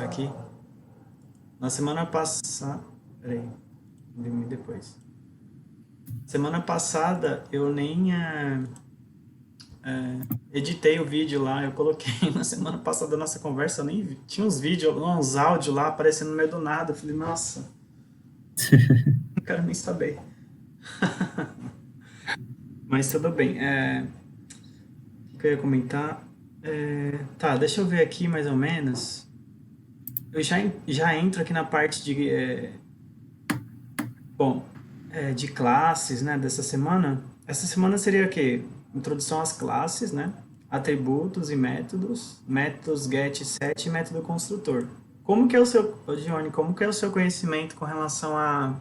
comentar aqui. Na semana passada. Peraí, dormi depois. Semana passada eu nem editei o vídeo lá, eu coloquei na semana passada da nossa conversa, eu nem vi. Tinha uns vídeos, uns áudios lá aparecendo no meio do nada. Eu falei, nossa, não quero nem saber. Mas tudo bem. O que eu ia comentar? Tá, deixa eu ver aqui mais ou menos. Eu já entro aqui na parte de, bom, de classes, né, dessa semana. Essa semana seria o quê? Introdução às classes, né? Atributos e métodos, métodos get, set e método construtor. Como que é o seu, ô, Gione, como que é o seu conhecimento com relação à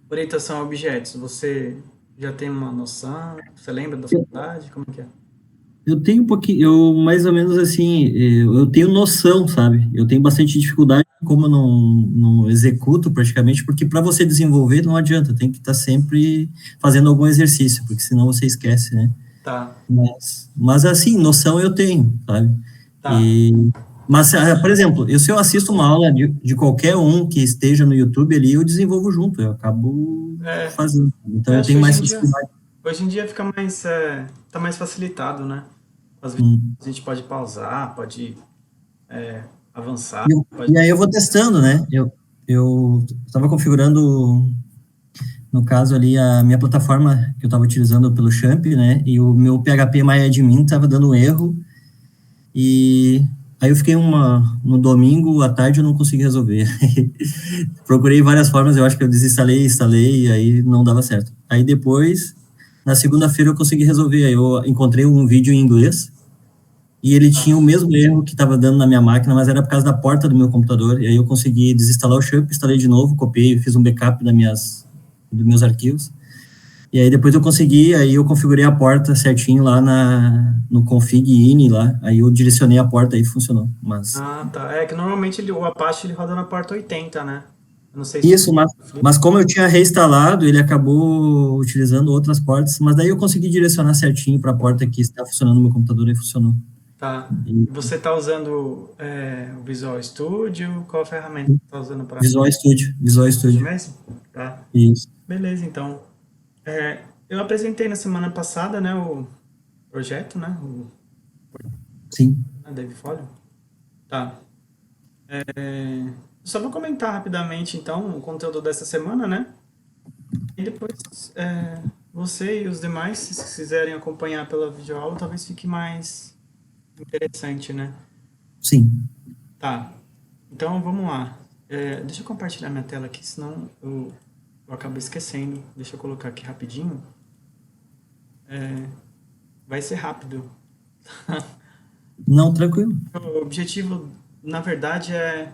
orientação a objetos? Você já tem uma noção? Você lembra da faculdade? Como que é? Eu tenho um pouquinho, eu mais ou menos assim, eu tenho noção, sabe? Eu tenho bastante dificuldade, como eu não executo praticamente, porque para você desenvolver não adianta, tem que estar sempre fazendo algum exercício, porque senão você esquece, né? Tá, Mas assim, noção eu tenho, sabe? tá. E, mas, por exemplo, se eu assisto uma aula de qualquer um que esteja no YouTube ali, eu desenvolvo junto, eu acabo É, fazendo. Então eu eu acho que tenho mais facilidade. hoje em dia fica mais, tá mais facilitado, né? Às vezes Hum. a gente pode pausar, pode avançar, pode... E aí eu vou testando, né? Eu estava configurando, no caso ali, a minha plataforma que eu estava utilizando pelo Champ, né? E o meu PHP MyAdmin estava dando um erro. E aí eu fiquei no domingo à tarde eu não consegui resolver. Procurei várias formas, eu acho que eu desinstalei, instalei, e aí não dava certo. Aí depois, na segunda-feira eu consegui resolver. Aí eu encontrei um vídeo em inglês e ele tinha o mesmo erro que estava dando na minha máquina, mas era por causa da porta do meu computador. E aí eu consegui desinstalar o Champ, instalei de novo, copiei, fiz um backup dos meus arquivos. E aí depois eu consegui, aí eu configurei a porta certinho lá no config ini lá, aí eu direcionei a porta e funcionou. Mas Ah, tá. É que normalmente o Apache ele roda na porta 80, né? Eu não sei se isso, mas como eu tinha reinstalado, ele acabou utilizando outras portas, mas daí eu consegui direcionar certinho para a porta que está funcionando no meu computador e funcionou. tá. E E você tá usando o Visual Studio? Qual a ferramenta que você tá usando para Visual Studio Studio. mesmo? Tá. Isso. Beleza, então. Eu apresentei na semana passada, né, o projeto, né? O Sim. DevFolio. Tá. Só vou comentar rapidamente, então, o conteúdo dessa semana, né? E depois, você e os demais, se quiserem acompanhar pela videoaula, talvez fique mais interessante, né? Sim. Tá. Então, vamos lá. Deixa eu compartilhar minha tela aqui, senão eu acabo esquecendo. Deixa eu colocar aqui rapidinho. Vai ser rápido. Não, tranquilo. O objetivo, na verdade, é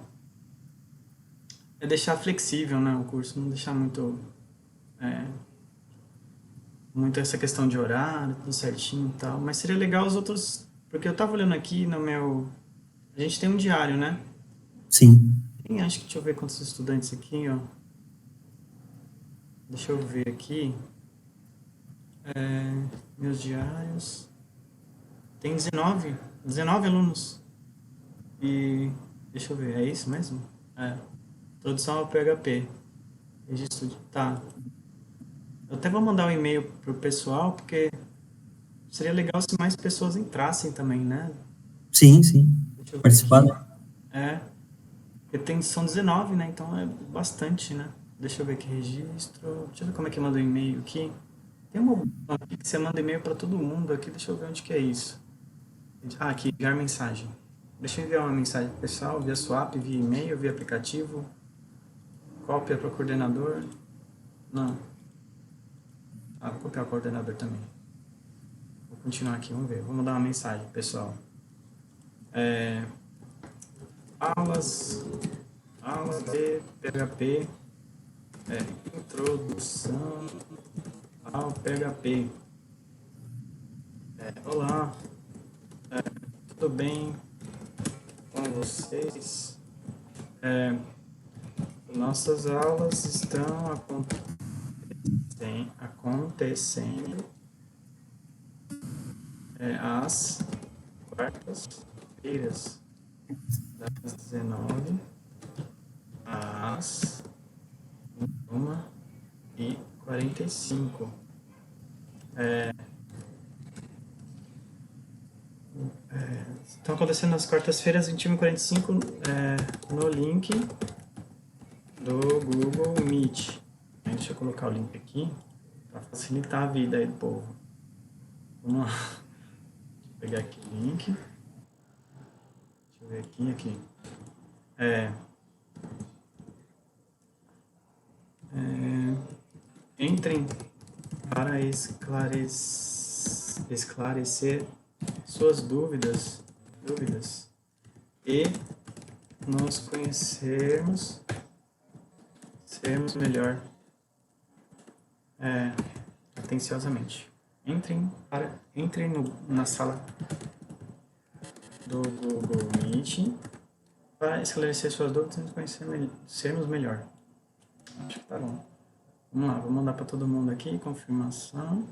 deixar flexível, né, o curso, não deixar muito essa questão de horário, tudo certinho e tal. Mas seria legal os outros, porque eu tava olhando aqui no meu, a gente tem um diário, né? Sim. Tem, acho que, deixa eu ver quantos estudantes aqui, ó. Deixa eu ver aqui. Meus diários. Tem 19 alunos. E deixa eu ver, é isso mesmo? Introdução ao PHP. Registro de... Tá. Eu até vou mandar um e-mail pro pessoal, porque seria legal se mais pessoas entrassem também, né? Sim, sim. Deixa eu ver Participar, aqui. né? É, porque são 19, né? Então é bastante, né? Deixa eu ver aqui, registro. Deixa eu ver como é que manda o e-mail aqui. Tem uma opção aqui que você manda e-mail para todo mundo aqui. Deixa eu ver onde que é isso. Ah, aqui, enviar mensagem. Deixa eu enviar uma mensagem pro pessoal via swap, via e-mail, via aplicativo. Cópia para o coordenador. Não. Ah, vou copiar o coordenador também. Vou continuar aqui, vamos ver. Vou mandar uma mensagem, pessoal. Aulas, aulas de PHP, introdução ao PHP. Olá, tudo bem com vocês? Nossas aulas estão acontecendo às quartas-feiras. das 19 às 1h45. Estão acontecendo nas quartas-feiras, 21h45, no link do Google Meet. Deixa eu colocar o link aqui para facilitar a vida aí do povo. Vamos lá. Deixa eu pegar aqui o link. Deixa eu ver aqui. Entrem para esclarecer suas dúvidas e nos conhecermos melhor atenciosamente. Entrem na sala do Google Meet para esclarecer suas dúvidas e nos conhecermos melhor. Acho que tá bom. Vamos lá, vou mandar para todo mundo aqui, confirmação,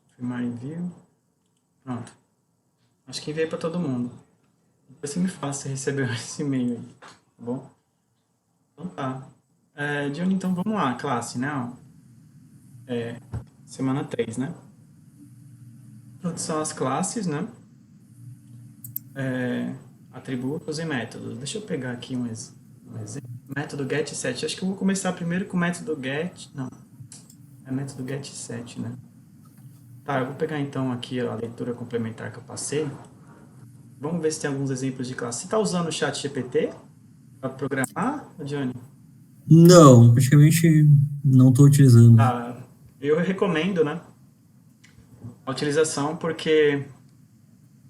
confirmar envio, pronto. Acho que enviei para todo mundo. Depois você me fala se recebeu esse e-mail aí, tá bom? Então tá. Johnny, então vamos lá, classe, né? Semana 3, né? São as classes, né? Atributos e métodos. Deixa eu pegar aqui um exemplo. Método getSet. Acho que eu vou começar primeiro com o método get... Não, é método getSet, né? Tá, eu vou pegar então aqui a leitura complementar que eu passei. Vamos ver se tem alguns exemplos de classe. Você está usando o ChatGPT para programar, Johnny? Não, praticamente não estou utilizando. Eu recomendo, né, a utilização porque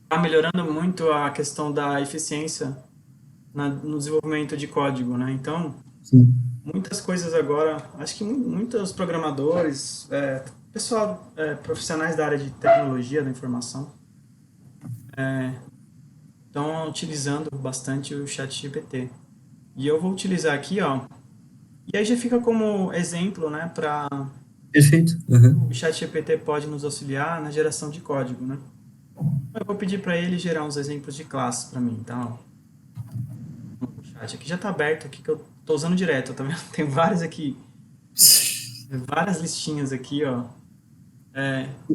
está melhorando muito a questão da eficiência no desenvolvimento de código, né? Então, Sim. muitas coisas agora, acho que muitos programadores, pessoal, profissionais da área de tecnologia da informação, estão utilizando bastante o ChatGPT. E eu vou utilizar aqui, ó, e aí já fica como exemplo, né, para Perfeito. Uhum. o ChatGPT pode nos auxiliar na geração de código, né? Eu vou pedir para ele gerar uns exemplos de classes para mim, tá? Ó. O chat aqui já está aberto aqui que eu estou usando direto, tá vendo? Tem vários aqui, várias listinhas aqui, ó.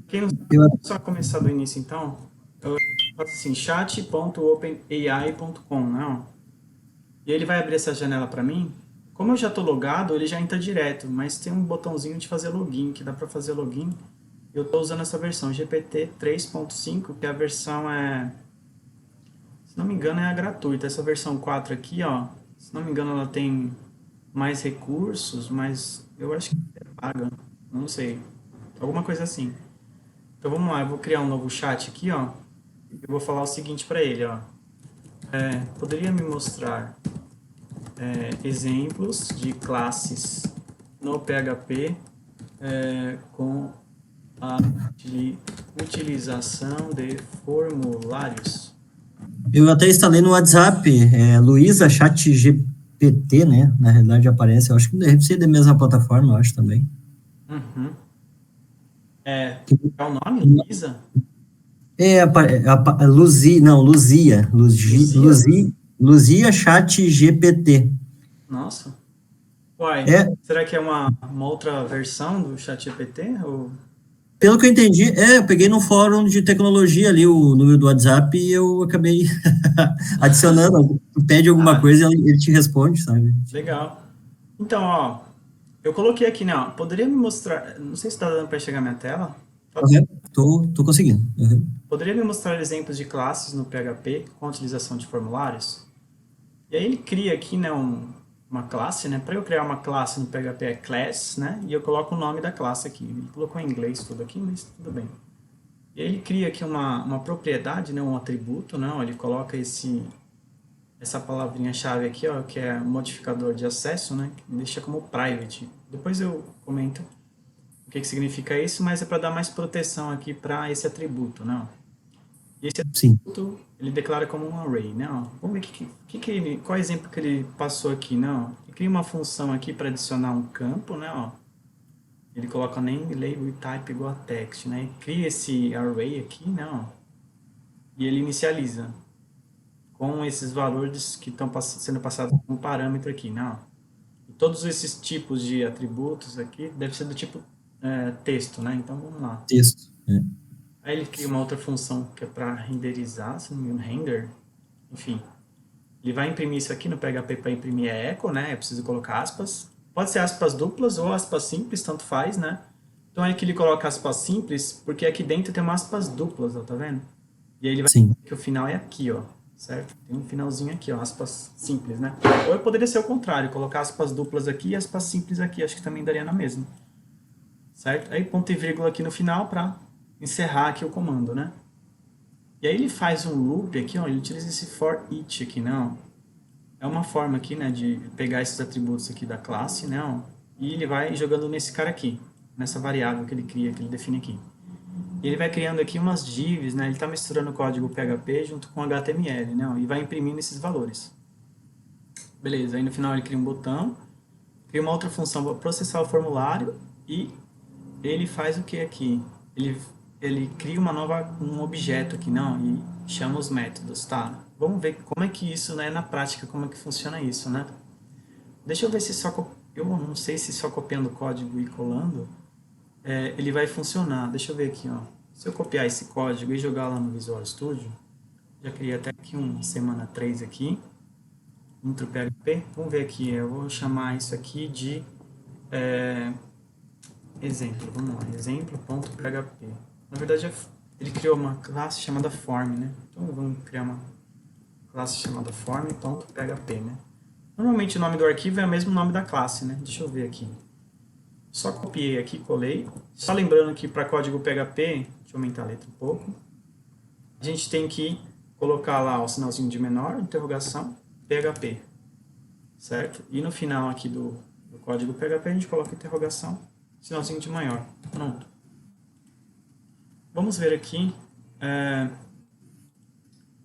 Quem não sabe, só começar do início então, eu faço assim, chat.openai.com, né? Ó. E ele vai abrir essa janela para mim. Como eu já estou logado, ele já entra direto, mas tem um botãozinho de fazer login, que dá para fazer login. Eu estou usando essa versão GPT 3.5, que a versão se não me engano, é a gratuita. Essa versão 4 aqui, ó, se não me engano, ela tem mais recursos, mas eu acho que é paga, não sei, alguma coisa assim. Então vamos lá, eu vou criar um novo chat aqui, ó. Eu vou falar o seguinte para ele, ó. Poderia me mostrar exemplos de classes no PHP com a utilização de formulários? Eu até instalei no WhatsApp, Luísa ChatGPT, né? Na realidade aparece, eu acho que deve ser da mesma plataforma, eu acho também. Uhum. Qual é o nome? Luísa? Luzia ChatGPT. Nossa. Uai, será que é uma outra versão do ChatGPT? Ou... Pelo que eu entendi, eu peguei no fórum de tecnologia ali o número do WhatsApp e eu acabei adicionando. Tu pede alguma coisa e ele te responde, sabe? Legal. Então, ó, eu coloquei aqui, né? Ó, poderia me mostrar. Não sei se está dando para chegar minha tela. Tô conseguindo. Uhum. Poderia me mostrar exemplos de classes no PHP com a utilização de formulários? E aí ele cria aqui, né, uma classe, né? Para eu criar uma classe no PHP é class, né? E eu coloco o nome da classe aqui. Ele colocou em inglês tudo aqui, mas tudo bem. E aí ele cria aqui uma propriedade, né, um atributo, né? Ele coloca essa palavrinha-chave aqui, ó, que é modificador de acesso, né? Que deixa como private. Depois eu comento o que significa isso, mas é para dar mais proteção aqui para esse atributo, né? E esse atributo, ele declara como um array, né? Vamos ver qual exemplo que ele passou aqui, né? Ele cria uma função aqui para adicionar um campo, né? Ele coloca name, label e type igual a text, né? E cria esse array aqui, né? E ele inicializa com esses valores que estão sendo passados como parâmetro aqui, não. E todos esses tipos de atributos aqui deve ser do tipo texto, né? Então vamos lá. Texto. Aí ele cria uma outra função que é para renderizar, se não me engano, render. Enfim, ele vai imprimir isso aqui no PHP para imprimir é echo, né? Eu preciso colocar aspas. Pode ser aspas duplas ou aspas simples, tanto faz, né? Então aí que ele coloca aspas simples, porque aqui dentro tem umas aspas duplas, ó, tá vendo? E aí ele vai Sim. dizer que o final é aqui, ó, certo? Tem um finalzinho aqui, ó, aspas simples, né? Ou poderia ser o contrário, colocar aspas duplas aqui e aspas simples aqui, acho que também daria na mesma. Certo? Aí ponto e vírgula aqui no final para encerrar aqui o comando, né? E aí ele faz um loop aqui, ó, ele utiliza esse for each aqui, não? É uma forma aqui, né, de pegar esses atributos aqui da classe, né, ó, e ele vai jogando nesse cara aqui, nessa variável que ele cria, que ele define aqui. E ele vai criando aqui umas divs, né, ele está misturando o código PHP junto com HTML, né, ó, e vai imprimindo esses valores. Beleza, aí no final ele cria um botão, cria uma outra função para processar o formulário e ele faz o que aqui? Ele cria um objeto aqui, não, e chama os métodos, tá? Vamos ver como é que isso, né, na prática, como é que funciona isso, né? Deixa eu ver se só, eu não sei se só copiando o código e colando, ele vai funcionar. Deixa eu ver aqui, ó. Se eu copiar esse código e jogar lá no Visual Studio, já criei até aqui uma semana 3 aqui, intro PHP, vamos ver aqui, eu vou chamar isso aqui de exemplo, vamos lá, exemplo.php. Na verdade, ele criou uma classe chamada form, né? Então vamos criar uma classe chamada form.php, né? Normalmente o nome do arquivo é o mesmo nome da classe, né? Deixa eu ver aqui. Só copiei aqui, colei. Só lembrando que para código PHP, deixa eu aumentar a letra um pouco, a gente tem que colocar lá o sinalzinho de menor, interrogação, PHP, certo? E no final aqui do código PHP a gente coloca interrogação, sinalzinho de maior. Pronto. Vamos ver aqui,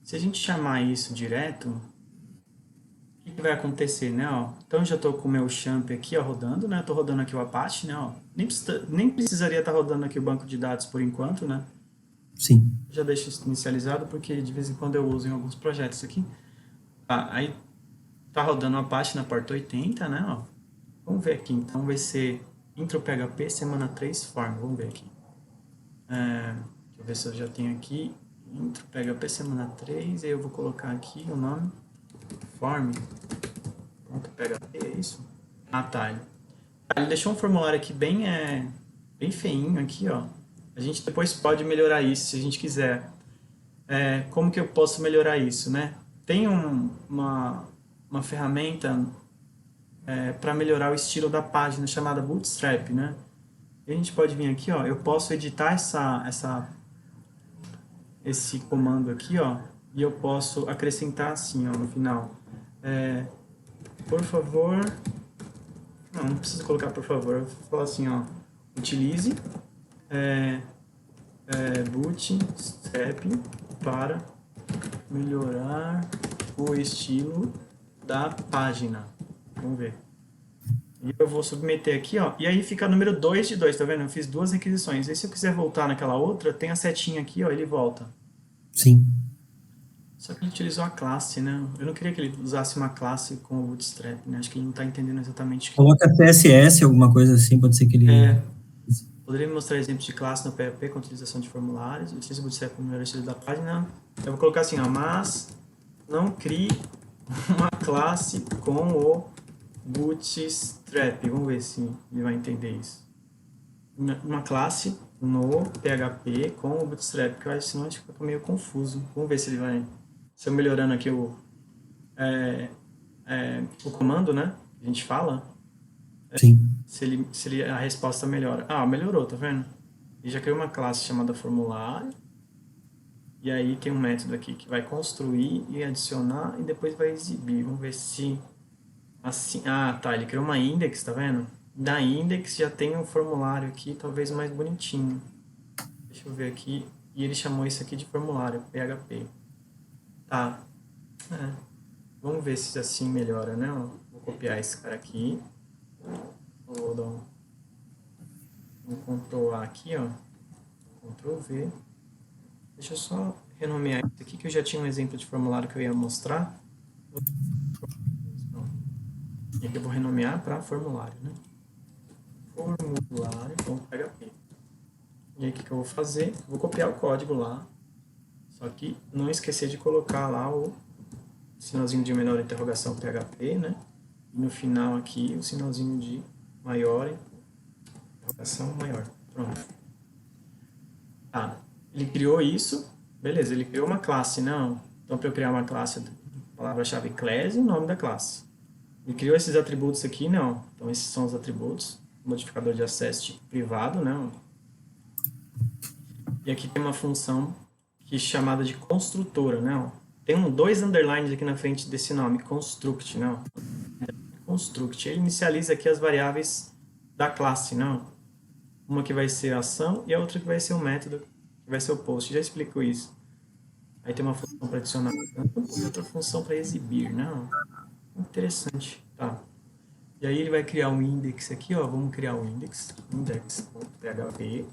se a gente chamar isso direto, o que vai acontecer, né? Ó, então eu já estou com o meu champ aqui, ó, rodando, né? Estou rodando aqui o Apache, né? Ó, nem precisaria estar rodando aqui o banco de dados por enquanto, né? Sim. Já deixo isso inicializado porque de vez em quando eu uso em alguns projetos aqui. Tá, aí tá rodando o Apache na porta 80, né? Ó, vamos ver aqui, então vai ser intro PHP semana 3 form, vamos ver aqui. Deixa eu ver se eu já tenho aqui intro PHP semana 3, aí eu vou colocar aqui o nome form.php, é isso? Ah, tá. Ele deixou um formulário aqui bem feinho aqui, ó. A gente depois pode melhorar isso se a gente quiser. Como que eu posso melhorar isso, né? Tem uma ferramenta para melhorar o estilo da página chamada Bootstrap, né? E a gente pode vir aqui, ó. Eu posso editar esse comando aqui, ó, e eu posso acrescentar assim, ó, no final. Por favor, não precisa colocar por favor, eu vou falar assim, ó, utilize Bootstrap para melhorar o estilo da página. Vamos ver. E eu vou submeter aqui, ó, e aí fica número 2 de 2, tá vendo? Eu fiz duas requisições. E se eu quiser voltar naquela outra, tem a setinha aqui, ó, ele volta. Sim. Só que ele utilizou a classe, né? Eu não queria que ele usasse uma classe com o Bootstrap, né? Acho que ele não está entendendo exatamente o que... Coloca CSS, alguma coisa assim, pode ser que ele... Poderia me mostrar exemplos de classe no PHP com utilização de formulários. Utilize o Bootstrap para melhorar o estilo da página. Eu vou colocar assim, ó, mas não crie uma classe com o Bootstrap. Vamos ver se ele vai entender isso. Uma classe no PHP com o Bootstrap, porque eu acho que senão a gente fica meio confuso. Vamos ver se ele vai... Se eu melhorando aqui o comando, né? A gente fala. Sim. Se a resposta melhora. Ah, melhorou, tá vendo? E já criou uma classe chamada formulário. E aí tem um método aqui que vai construir e adicionar e depois vai exibir. Vamos ver se... Assim, ah, tá, ele criou uma index, tá vendo? Da index já tem um formulário aqui, talvez mais bonitinho. Deixa eu ver aqui. E ele chamou isso aqui de formulário, PHP. Tá. Vamos ver se assim melhora, né? Vou copiar esse cara aqui. Vou dar um Ctrl A aqui, ó. Ctrl V. Deixa eu só renomear isso aqui, que eu já tinha um exemplo de formulário que eu ia mostrar. E aqui eu vou renomear para formulário, né? Formulário.php. E aí o que eu vou fazer? Vou copiar o código lá. Só que não esquecer de colocar lá o sinalzinho de menor interrogação PHP, né? E no final aqui o sinalzinho de maior interrogação maior. Pronto. Tá. Ele criou isso. Beleza, ele criou uma classe, não. Então, para eu criar uma classe, palavra-chave class e o nome da classe. Ele criou esses atributos aqui, não. Então, esses são os atributos. Modificador de acesso tipo privado, não. E aqui tem uma função que é chamada de construtora, não. Tem dois underlines aqui na frente desse nome, construct, não. Construct. Ele inicializa aqui as variáveis da classe, não. Uma que vai ser a ação e a outra que vai ser o método, que vai ser o post. Já explico isso. Aí tem uma função para adicionar campo e outra função para exibir, não. Interessante, tá. E aí ele vai criar um index aqui, ó. Vamos criar um index.php.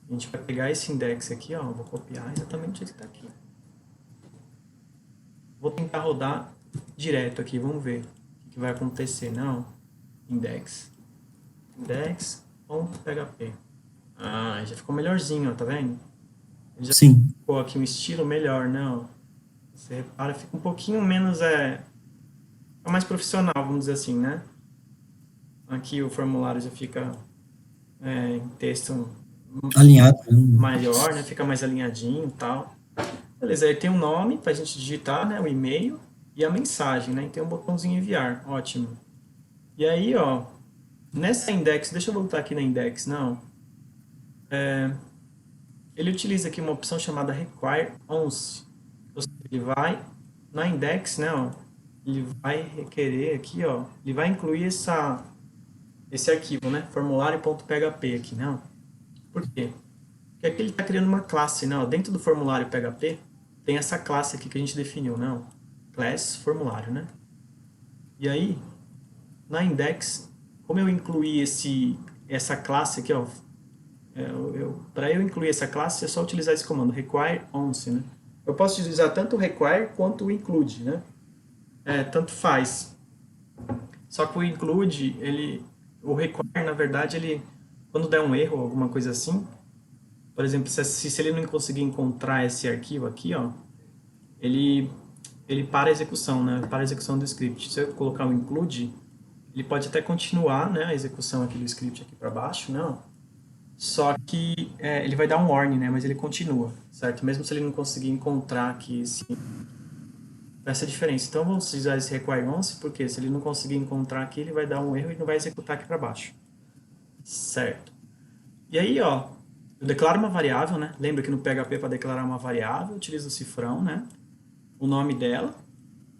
A gente vai pegar esse index aqui, ó. Vou copiar exatamente esse que está aqui. Vou tentar rodar direto aqui, vamos ver o que vai acontecer. Não, index.php. Ah, já ficou melhorzinho, ó, tá vendo? Ele já Sim. ficou aqui um estilo melhor, não. Você repara, fica um pouquinho menos, fica mais profissional, vamos dizer assim, né? Aqui o formulário já fica em texto Alinhado. maior, né? Fica mais alinhadinho e tal. Beleza, aí tem um nome pra gente digitar, né? O e-mail e a mensagem, né? E tem um botãozinho enviar, ótimo. E aí, ó, nessa index, deixa eu voltar aqui na index, não. Ele utiliza aqui uma opção chamada require once. Ou seja, ele vai na index, né? Ó, ele vai requerer aqui, ó, ele vai incluir esse arquivo, né? Formulário.php aqui, não. Por quê? Porque aqui ele está criando uma classe, não. Dentro do formulário PHP tem essa classe aqui que a gente definiu, não. Class formulário, né? E aí, na index, como eu incluí essa classe aqui, ó, para eu incluir essa classe é só utilizar esse comando require once, né? Eu posso utilizar tanto o require quanto o include, né? Tanto faz. Só que o include, o require, na verdade, quando der um erro, alguma coisa assim, por exemplo, se ele não conseguir encontrar esse arquivo aqui, ó, ele para a execução, né? Para a execução do script. Se eu colocar o include, ele pode até continuar, né, a execução aqui do script aqui para baixo, não? Só que ele vai dar um warning, né? Mas ele continua, certo? Mesmo se ele não conseguir encontrar aqui essa diferença. Então vamos utilizar esse require once, porque se ele não conseguir encontrar aqui, ele vai dar um erro e não vai executar aqui para baixo. Certo. E aí, ó, eu declaro uma variável, né? Lembra que no PHP para declarar uma variável, eu utilizo o cifrão, né? O nome dela.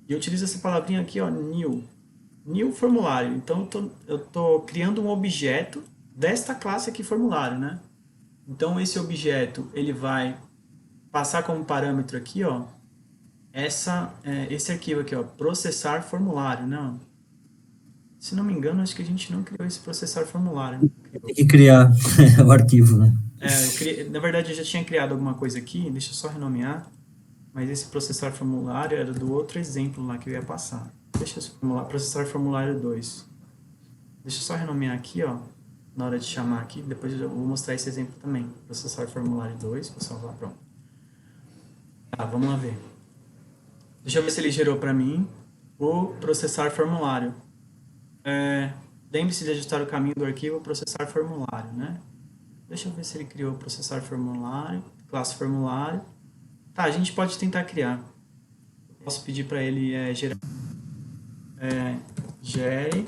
E eu utilizo essa palavrinha aqui, ó, new. New formulário. Então eu tô criando um objeto desta classe aqui formulário, né? Então esse objeto ele vai passar como parâmetro aqui, ó, esse arquivo aqui, ó, processar formulário, não? Se não me engano, acho que a gente não criou esse processar formulário. Né? Tem que criar o arquivo, né? Na verdade eu já tinha criado alguma coisa aqui, deixa eu só renomear, mas esse processar formulário era do outro exemplo lá que eu ia passar. Deixa eu processar formulário 2. Deixa eu só renomear aqui, ó, na hora de chamar aqui, depois eu vou mostrar esse exemplo também. Processar formulário 2, vou salvar, pronto. Tá, vamos lá ver. Deixa eu ver se ele gerou para mim o processar formulário. Lembre-se de ajustar o caminho do arquivo processar formulário, né? Deixa eu ver se ele criou processar formulário, classe formulário. Tá, a gente pode tentar criar. Eu posso pedir para ele gerar gere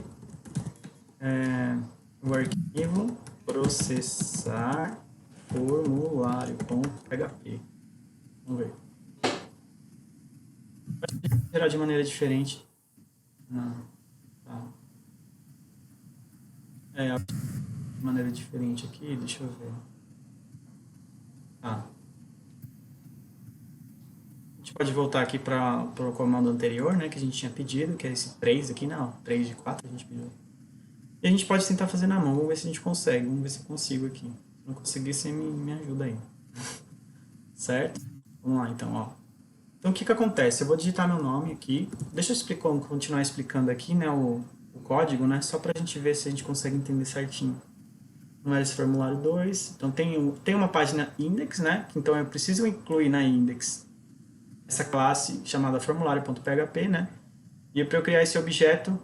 o arquivo processar formulário.php. Vamos ver. Vai gerar de maneira diferente. Não. Tá. De maneira diferente aqui, deixa eu ver. Tá. A gente pode voltar aqui para o comando anterior, né, que a gente tinha pedido, que é esse 3 aqui, não, 3 de 4 a gente pediu. E a gente pode tentar fazer na mão, vamos ver se a gente consegue, vamos ver se eu consigo aqui. Se não conseguir, você me ajuda aí. Certo? Vamos lá, então, ó. Então, o que que acontece? Eu vou digitar meu nome aqui. Deixa eu continuar explicando aqui, né, o código, né, só para a gente ver se a gente consegue entender certinho. Não é esse formulário 2. Então, tem uma página index, né, então eu preciso incluir na index essa classe chamada formulário.php, né, e para eu criar esse objeto,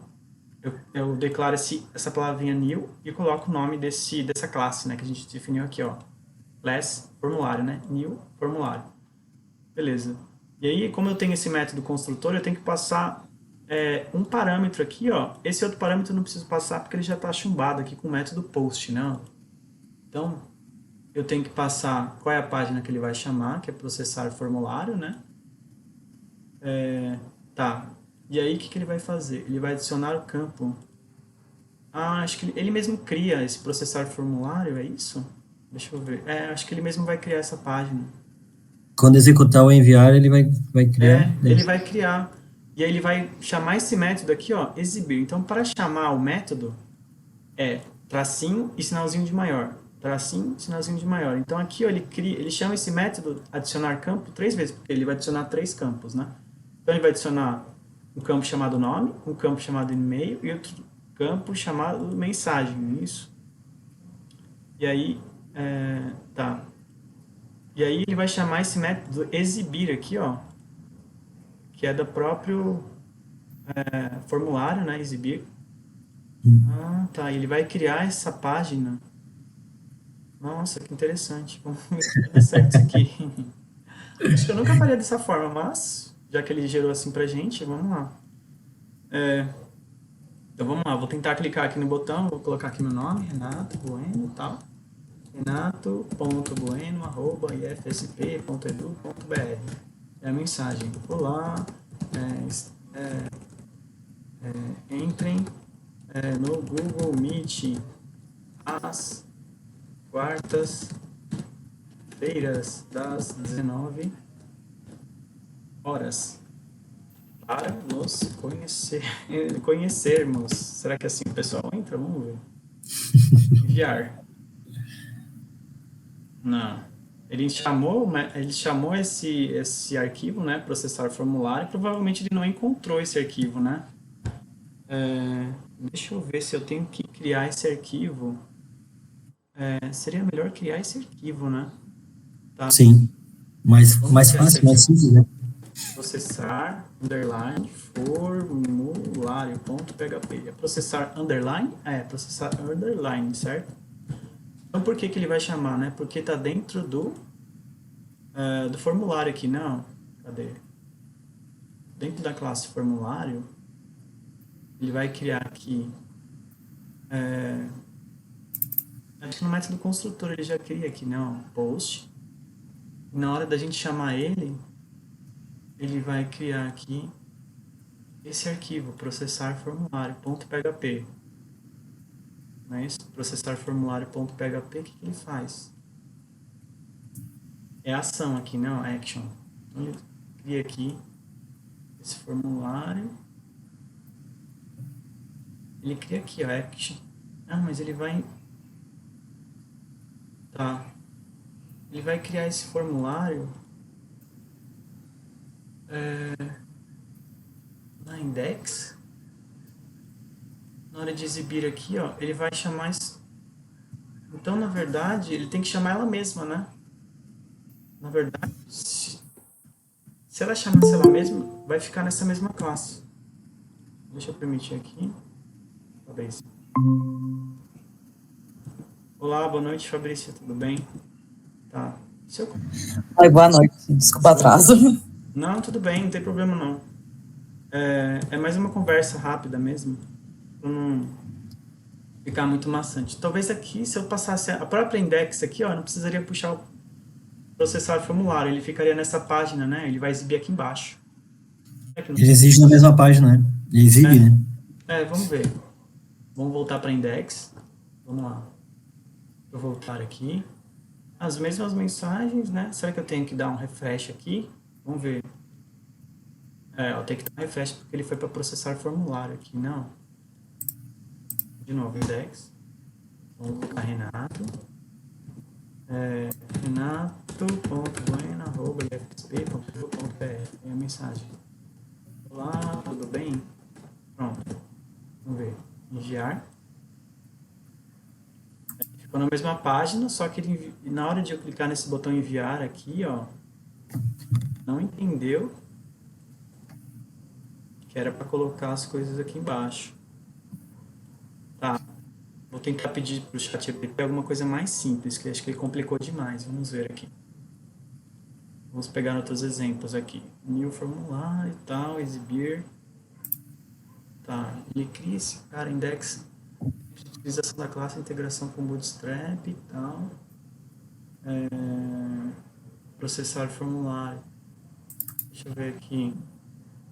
eu declaro essa palavrinha new e coloco o nome dessa classe, né, que a gente definiu aqui, ó. Class formulário, né, new formulário. Beleza. E aí, como eu tenho esse método construtor, eu tenho que passar um parâmetro aqui, ó. Esse outro parâmetro eu não preciso passar porque ele já está chumbado aqui com o método post, né? Então, eu tenho que passar qual é a página que ele vai chamar, que é processar formulário, né? Tá. E aí, o que ele vai fazer? Ele vai adicionar o campo. Ah, acho que ele mesmo cria esse processar formulário, é isso? Deixa eu ver. Acho que ele mesmo vai criar essa página. Quando executar o enviar, ele vai criar. Ele vai criar. E aí ele vai chamar esse método aqui, ó, exibir. Então, para chamar o método, tracinho e sinalzinho de maior. Tracinho, sinalzinho de maior. Então, aqui, ó, ele chama esse método adicionar campo 3 vezes, porque ele vai adicionar 3 campos, né? Então, ele vai adicionar um campo chamado nome, um campo chamado e-mail e outro campo chamado mensagem, isso. E aí, tá. E aí ele vai chamar esse método exibir aqui, ó, que é do próprio formulário, né, exibir. Ah, tá, ele vai criar essa página. Nossa, que interessante. Vamos ver se vai dar certo isso aqui. Acho que eu nunca faria dessa forma, mas já que ele gerou assim pra gente, vamos lá. Então vamos lá, vou tentar clicar aqui no botão, vou colocar aqui meu nome, Renato Bueno e tal. renato.bueno@ifsp.edu.br. É a mensagem. Olá, entrem no Google Meet às quartas-feiras das 19 horas para nos conhecermos. Será que assim o pessoal entra? Vamos ver. Enviar. Não. Ele chamou esse arquivo, né, processar formulário, e provavelmente ele não encontrou esse arquivo, né? Deixa eu ver se eu tenho que criar esse arquivo. Seria melhor criar esse arquivo, né? Tá. Sim. Vamos Mais criar esse fácil, mais arquivo. simples, né? Processar, underline, formulário.php. É processar, underline? Processar, underline, certo? Então, por que ele vai chamar, né? Porque está dentro do formulário aqui, não? Cadê? Dentro da classe formulário, ele vai criar aqui... acho que no método construtor ele já cria aqui, não? Post. E na hora da gente chamar ele vai criar aqui esse arquivo, processar formulário.php. Não é isso? Processar formulário.php, o que ele faz? É ação aqui, não? Action. Então ele cria aqui esse formulário. Ele cria aqui, ó, action. Ah, mas ele vai... Tá. Ele vai criar esse formulário na index. Na hora de exibir aqui, ó, ele vai chamar... Então, na verdade, ele tem que chamar ela mesma, né? Na verdade, se ela chamasse ela mesma, vai ficar nessa mesma classe. Deixa eu permitir aqui. Fabrício. Olá, boa noite, Fabrício, tudo bem? Tá. Oi, boa noite. Desculpa o atraso. Não, tudo bem, não tem problema não. É mais uma conversa rápida mesmo, para não ficar muito maçante. Talvez aqui, se eu passasse a própria index aqui, ó, não precisaria puxar o processar formulário, ele ficaria nessa página, né? Ele vai exibir aqui embaixo. Ele exige na mesma página, né? Ele exibe, né? Vamos ver. Vamos voltar para index. Vamos lá. Vou voltar aqui. As mesmas mensagens, né? Será que eu tenho que dar um refresh aqui? Vamos ver. Eu tenho que dar um refresh porque ele foi para processar formulário aqui. Não. De novo, index. Vamos colocar Renato. Renato. ernesto.bueno@ifsp.edu.br. Tem a mensagem. Olá, tudo bem? Pronto. Vamos ver. Enviar. Ficou na mesma página, só que ele, na hora de eu clicar nesse botão enviar aqui, ó, não entendeu que era para colocar as coisas aqui embaixo. Tá. Vou tentar pedir para o ChatGPT alguma coisa mais simples, que acho que ele complicou demais. Vamos ver aqui. Vamos pegar outros exemplos aqui. New formulário e tal, exibir. Tá. Ele cria esse cara, index, utilização da classe, integração com Bootstrap e tal. Processar formulário. Deixa eu ver aqui.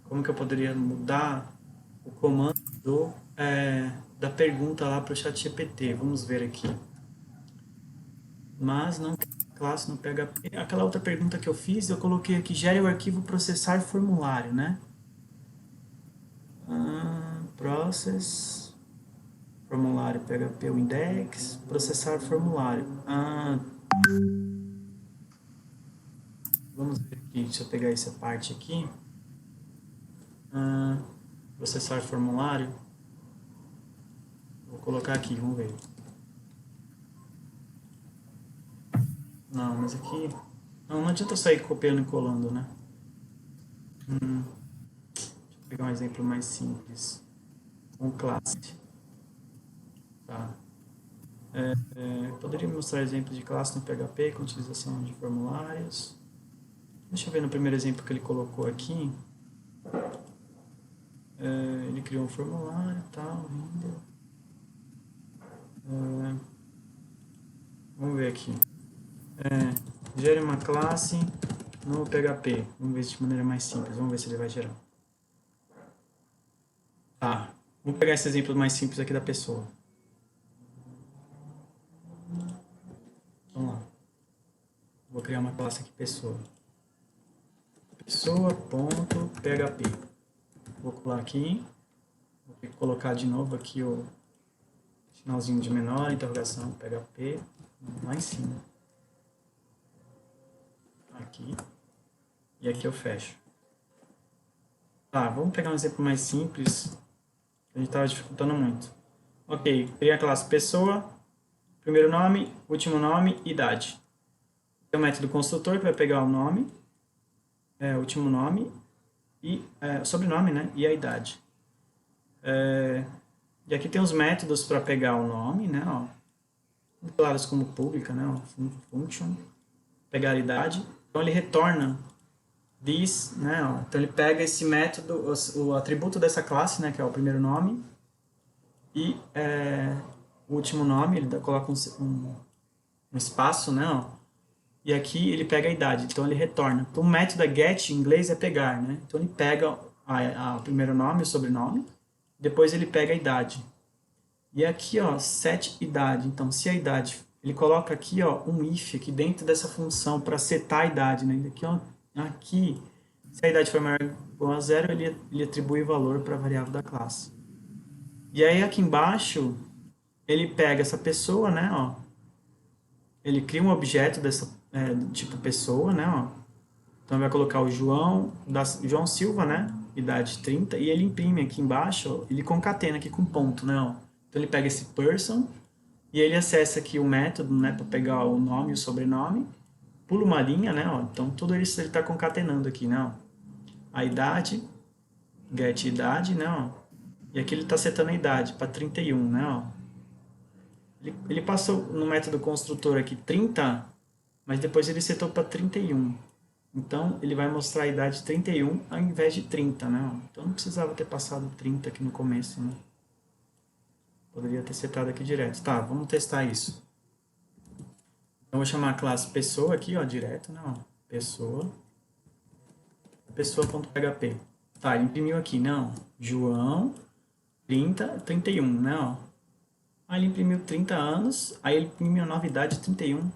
Como que eu poderia mudar o comando da pergunta lá para o ChatGPT? Vamos ver aqui. Mas não classe no PHP. Aquela outra pergunta que eu fiz, eu coloquei aqui, gere o arquivo processar formulário, né? Process, formulário PHP, o index, processar formulário. Vamos ver aqui, deixa eu pegar essa parte aqui. Processar formulário. Vou colocar aqui, vamos ver. Não, mas aqui... Não adianta eu sair copiando e colando, né? Deixa eu pegar um exemplo mais simples. Com classe. Tá. Poderia mostrar exemplos de classe no PHP com utilização de formulários. Deixa eu ver no primeiro exemplo que ele colocou aqui. Ele criou um formulário e tal, render. Vamos ver aqui. Gere uma classe no PHP. Vamos ver de maneira mais simples. Vamos ver se ele vai gerar. Tá. Vamos pegar esse exemplo mais simples aqui da pessoa. Vamos lá. Vou criar uma classe aqui, pessoa. Pessoa.php. Vou colar aqui. Vou ter que colocar de novo aqui o sinalzinho de menor, interrogação, PHP. Lá em cima. Aqui. E aqui eu fecho. Tá, vamos pegar um exemplo mais simples. A gente estava dificultando muito. Ok, criei a classe pessoa, primeiro nome, último nome, idade. Tem o método construtor que vai pegar o nome, último nome, e sobrenome, né? E a idade. E aqui tem os métodos para pegar o nome, né? Ó, claros como pública, né? Ó, function, pegar a idade. Então ele retorna this, né? Ó, então ele pega esse método, o atributo dessa classe, né? Que é o primeiro nome e o último nome. Ele coloca um espaço, né? Ó, e aqui ele pega a idade. Então ele retorna. Então o método get em inglês é pegar, né? Então ele pega o primeiro nome, o sobrenome. Depois ele pega a idade. E aqui, ó, set idade. Então, se a idade... Ele coloca aqui, ó, um if aqui dentro dessa função para setar a idade, né? Aqui, ó, aqui, se a idade for maior ou igual a 0, ele atribui valor para a variável da classe. E aí, aqui embaixo, ele pega essa pessoa, né? Ó, ele cria um objeto dessa tipo pessoa, né? Ó. Então, vai colocar o João Silva, né? Idade 30, e ele imprime aqui embaixo, ó, ele concatena aqui com ponto, né? Ó. Então, ele pega esse person e ele acessa aqui o método, né? Para pegar o nome e o sobrenome, pula uma linha, né? Ó. Então, tudo isso ele está concatenando aqui, né? Ó. A idade, get idade, né? Ó. E aqui ele está setando a idade para 31, né? Ó. Ele passou no método construtor aqui 30, mas depois ele setou para 31. Então, ele vai mostrar a idade 31 ao invés de 30, né? Então, não precisava ter passado 30 aqui no começo, né? Poderia ter setado aqui direto. Tá, vamos testar isso. Então, vou chamar a classe pessoa aqui, ó, direto, né? Ó, pessoa. Pessoa.php. Tá, ele imprimiu aqui, não? João 31, né? Ó. Aí ele imprimiu 30 anos, aí ele imprimiu a nova idade 31.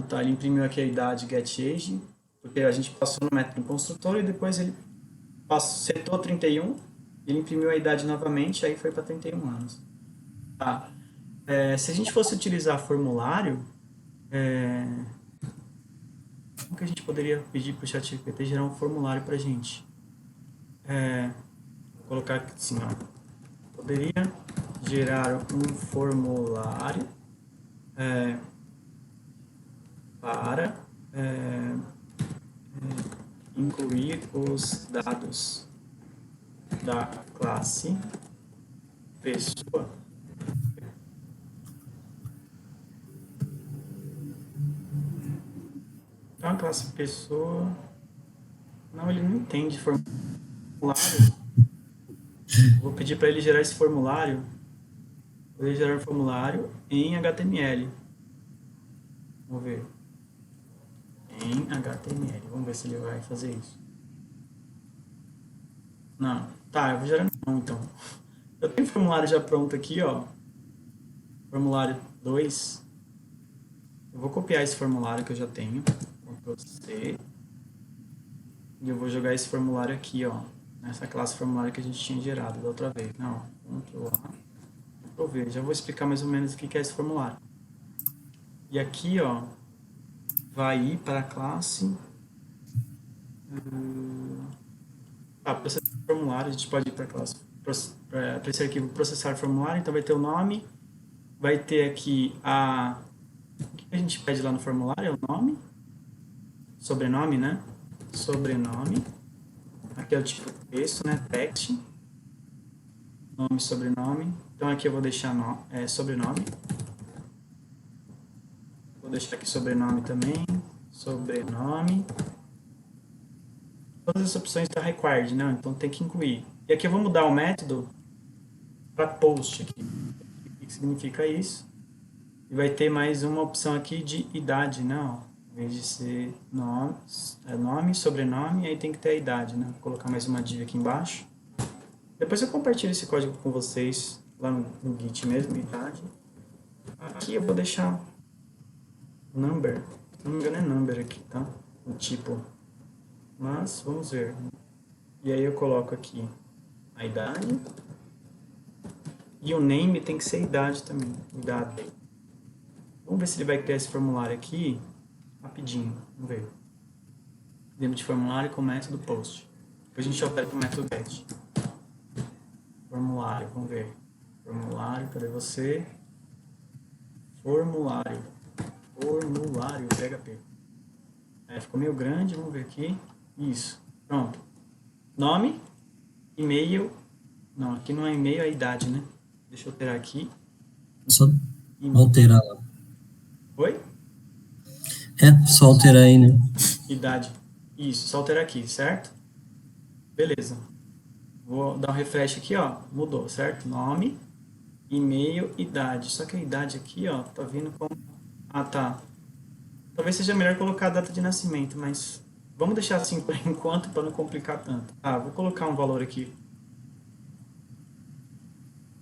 Tá, ele imprimiu aqui a idade getAge, porque a gente passou no método construtor e depois ele setou 31, ele imprimiu a idade novamente, aí foi para 31 anos. Tá. Se a gente fosse utilizar formulário, como que a gente poderia pedir para o ChatGPT gerar um formulário para a gente? Vou colocar aqui assim, ó. Poderia gerar um formulário para incluir os dados da classe pessoa. Então, a classe pessoa... Não, ele não entende formulário. Vou pedir para ele gerar esse formulário. Vou gerar um formulário em HTML. Vamos ver. Em HTML. Vamos ver se ele vai fazer isso. Não. Tá, eu vou gerar não, então. Eu tenho o formulário já pronto aqui, ó. Formulário 2. Eu vou copiar esse formulário que eu já tenho. Ctrl+C. E eu vou jogar esse formulário aqui, ó. Nessa classe formulário que a gente tinha gerado da outra vez. Não, Ctrl+A. Ctrl+V. Já vou explicar mais ou menos o que é esse formulário. E aqui, ó, vai ir para a classe... processar formulário. A gente pode ir para a classe... para esse arquivo processar formulário. Então vai ter o nome. Vai ter aqui a... O que a gente pede lá no formulário é o nome. Sobrenome, né? Sobrenome. Aqui é o tipo de texto, né? Text. Nome, sobrenome. Então aqui eu vou deixar sobrenome. Vou deixar aqui sobrenome também. Sobrenome. Todas as opções estão required, né? Então tem que incluir. E aqui eu vou mudar o método para post aqui. O que significa isso? E vai ter mais uma opção aqui de idade, né? Em vez de ser nome, sobrenome, aí tem que ter a idade, né? Vou colocar mais uma div aqui embaixo. Depois eu compartilho esse código com vocês lá no Git mesmo, idade. Aqui eu vou deixar number. Se não me engano é number aqui, tá? O tipo. Mas, vamos ver. E aí eu coloco aqui a idade. E o name tem que ser idade também. Idade. Vamos ver se ele vai criar esse formulário aqui rapidinho. Vamos ver. Dentro de formulário com o método post. Depois a gente altera com o método get. Formulário, vamos ver. Formulário, cadê você? Formulário. Formulário, PHP. Ficou meio grande, vamos ver aqui. Isso, pronto. Nome, e-mail. Não, aqui não é e-mail, é idade, né? Deixa eu alterar aqui. Só alterar lá. Oi? Só alterar aí, né? Idade. Isso, só alterar aqui, certo? Beleza. Vou dar um refresh aqui, ó. Mudou, certo? Nome, e-mail, idade. Só que a idade aqui, ó, tá vindo como... Ah, tá. Talvez seja melhor colocar a data de nascimento, mas vamos deixar assim por enquanto para não complicar tanto. Vou colocar um valor aqui.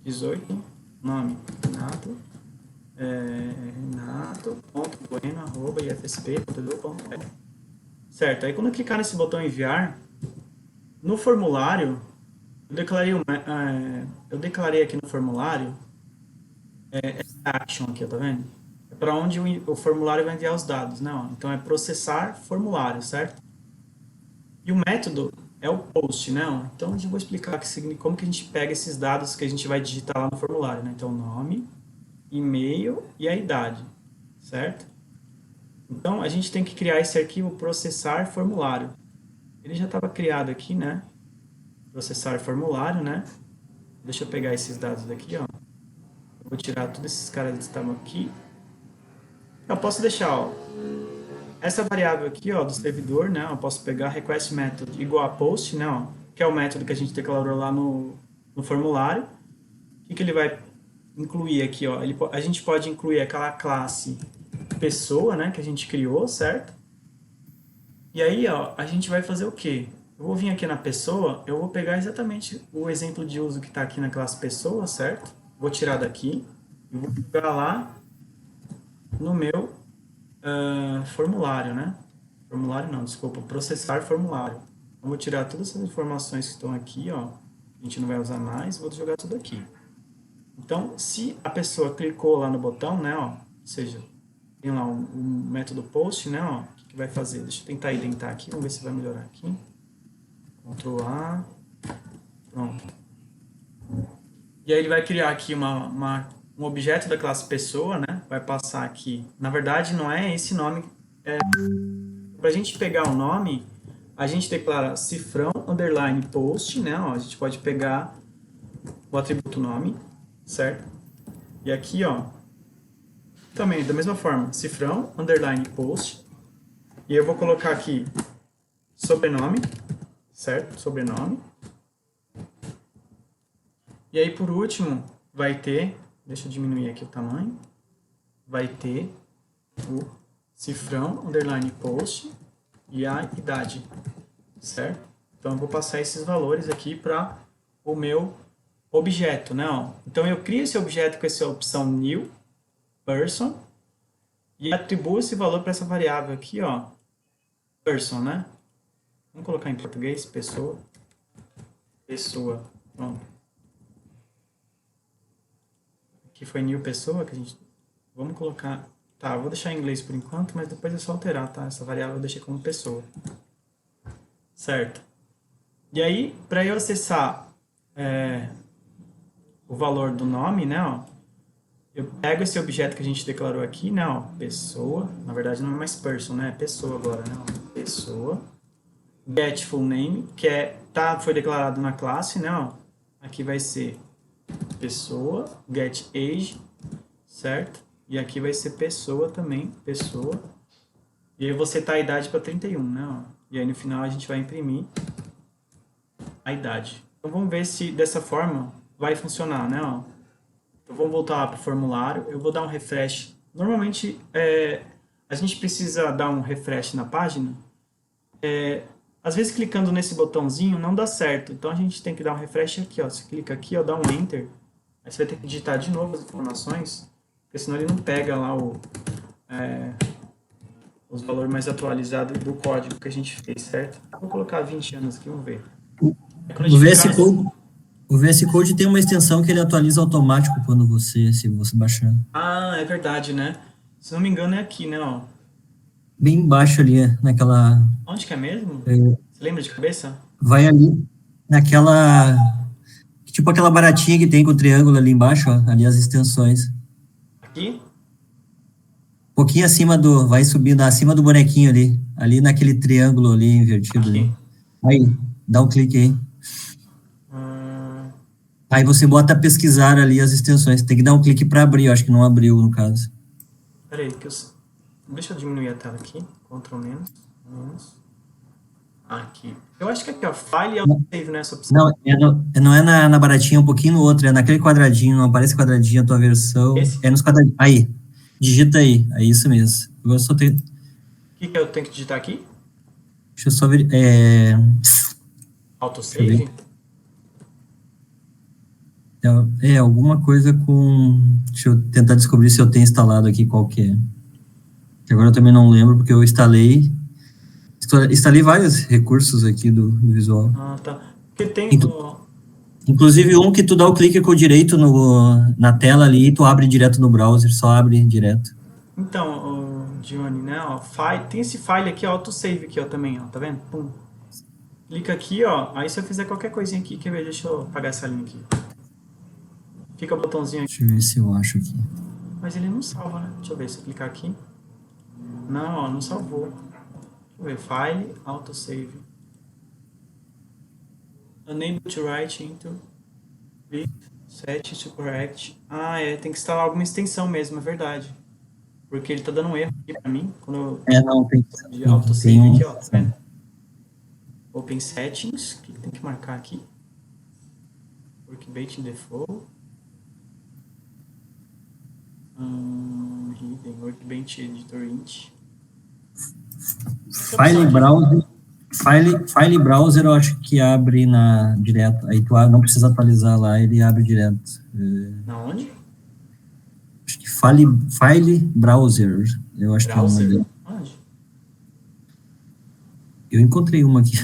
18, nome, Renato, renato.bueno@ifsp.edu.br. Certo, aí quando eu clicar nesse botão enviar, no formulário, eu declarei aqui no formulário essa action aqui, tá vendo? É para onde o formulário vai enviar os dados, né? Então é processar formulário, certo? E o método é o post, né? Então eu vou explicar como que a gente pega esses dados que a gente vai digitar lá no formulário, né? Então nome, e-mail e a idade, certo? Então a gente tem que criar esse arquivo processar formulário. Ele já estava criado aqui, né? Processar formulário, né? Deixa eu pegar esses dados daqui, ó. Eu vou tirar todos esses caras que estavam aqui. Eu posso deixar, ó, essa variável aqui, ó, do servidor, né? Eu posso pegar request method igual a post, né? Ó, que é o método que a gente declarou lá no formulário. O que ele vai incluir aqui, ó? A gente pode incluir aquela classe pessoa, né? Que a gente criou, certo? E aí, ó, a gente vai fazer o quê? Eu vou vir aqui na pessoa, eu vou pegar exatamente o exemplo de uso que está aqui na classe pessoa, certo? Vou tirar daqui e vou pegar lá no meu formulário, né? Formulário não, desculpa, processar formulário. Eu vou tirar todas essas informações que estão aqui, ó. A gente não vai usar mais, vou jogar tudo aqui. Então, se a pessoa clicou lá no botão, né, ó, ou seja, tem lá um método post, né, ó, que que vai fazer? Deixa eu tentar identar aqui, vamos ver se vai melhorar aqui. Ctrl A. Pronto. E aí ele vai criar aqui um objeto da classe pessoa, né? Vai passar aqui. Na verdade, não é esse nome. Para a gente pegar o nome, a gente declara cifrão underline post, né? Ó, a gente pode pegar o atributo nome, certo? E aqui, ó, também da mesma forma, cifrão underline post. E eu vou colocar aqui sobrenome, certo? Sobrenome. E aí, por último, vai ter, deixa eu diminuir aqui o tamanho, vai ter o cifrão, underline post e a idade, certo? Então, eu vou passar esses valores aqui para o meu objeto, né? Ó. Então, eu crio esse objeto com essa opção new person e atribuo esse valor para essa variável aqui, ó, person, né? Vamos colocar em português, pessoa, pronto. Aqui foi new pessoa, que a gente... Vamos colocar... Tá, eu vou deixar em inglês por enquanto, mas depois é só alterar, tá? Essa variável eu deixei como pessoa. Certo. E aí, para eu acessar o valor do nome, né, ó, eu pego esse objeto que a gente declarou aqui, né, ó, pessoa, na verdade não é mais person, né, é pessoa agora, né, ó, pessoa, get full name, que foi declarado na classe, né, ó, aqui vai ser pessoa, get age, certo? E aqui vai ser pessoa também, pessoa. E aí eu vou setar a idade para 31, né? Ó. E aí no final a gente vai imprimir a idade. Então vamos ver se dessa forma vai funcionar, né? Ó. Então vamos voltar para o formulário. Eu vou dar um refresh. Normalmente a gente precisa dar um refresh na página. Às vezes clicando nesse botãozinho não dá certo. Então a gente tem que dar um refresh aqui, ó. Você clica aqui, ó, dá um enter. Aí você vai ter que digitar de novo as informações, porque senão ele não pega lá os valores mais atualizados do código que a gente fez, certo? Vou colocar 20 anos aqui, vamos ver. O VS Code tem uma extensão que ele atualiza automático se você baixar. Ah, é verdade, né? Se não me engano é aqui, né? Ó. Bem embaixo ali, naquela... Onde que é mesmo? Você lembra de cabeça? Vai ali, naquela... Tipo aquela baratinha que tem com o triângulo ali embaixo, ó, ali as extensões. Aqui? Um pouquinho acima vai subindo, acima do bonequinho ali naquele triângulo ali invertido. Ali. Aí, dá um clique aí. Aí você bota pesquisar ali as extensões, tem que dar um clique para abrir, eu acho que não abriu no caso. Peraí, deixa eu diminuir a tela aqui, Ctrl menos. Aqui. Eu acho que aqui, ó, File e Autosave nessa opção. Não é na baratinha, um pouquinho no outro, é naquele quadradinho, não aparece quadradinho a tua versão. Esse? É nos quadradinhos. Aí, digita aí, é isso mesmo. Agora só tem... O que eu tenho que digitar aqui? Deixa eu só ver... Autosave? Alguma coisa com... Deixa eu tentar descobrir se eu tenho instalado aqui qual que é. Que agora eu também não lembro, porque eu instalei vários recursos aqui do Visual. Ah, tá. Porque tem... Inclusive um que tu dá o clique com o direito na tela ali e tu abre direto no browser, só abre direto. Então, Johnny, né, ó, tem esse file aqui, ó, autosave aqui, ó, também, ó, tá vendo? Pum. Clica aqui, ó, aí se eu fizer qualquer coisinha aqui, quer ver, deixa eu apagar essa linha aqui. Fica o botãozinho aqui. Deixa eu ver se eu acho aqui. Mas ele não salva, né? Deixa eu ver, se eu clicar aqui. Não, ó, não salvou. Deixa eu ver, file, autosave. Unable to write into set to correct. Tem que instalar alguma extensão mesmo, é verdade. Porque ele tá dando um erro aqui pra mim. Quando eu tem de autosave aqui, ó, tá vendo? Open settings, o que tem que marcar aqui? Workbench default. Hidden, Workbench editor int. File browser eu acho que abre direto. Aí tu não precisa atualizar lá, ele abre direto. Na onde? Acho que File browser. Eu acho que é uma dele. Onde? Eu encontrei uma aqui.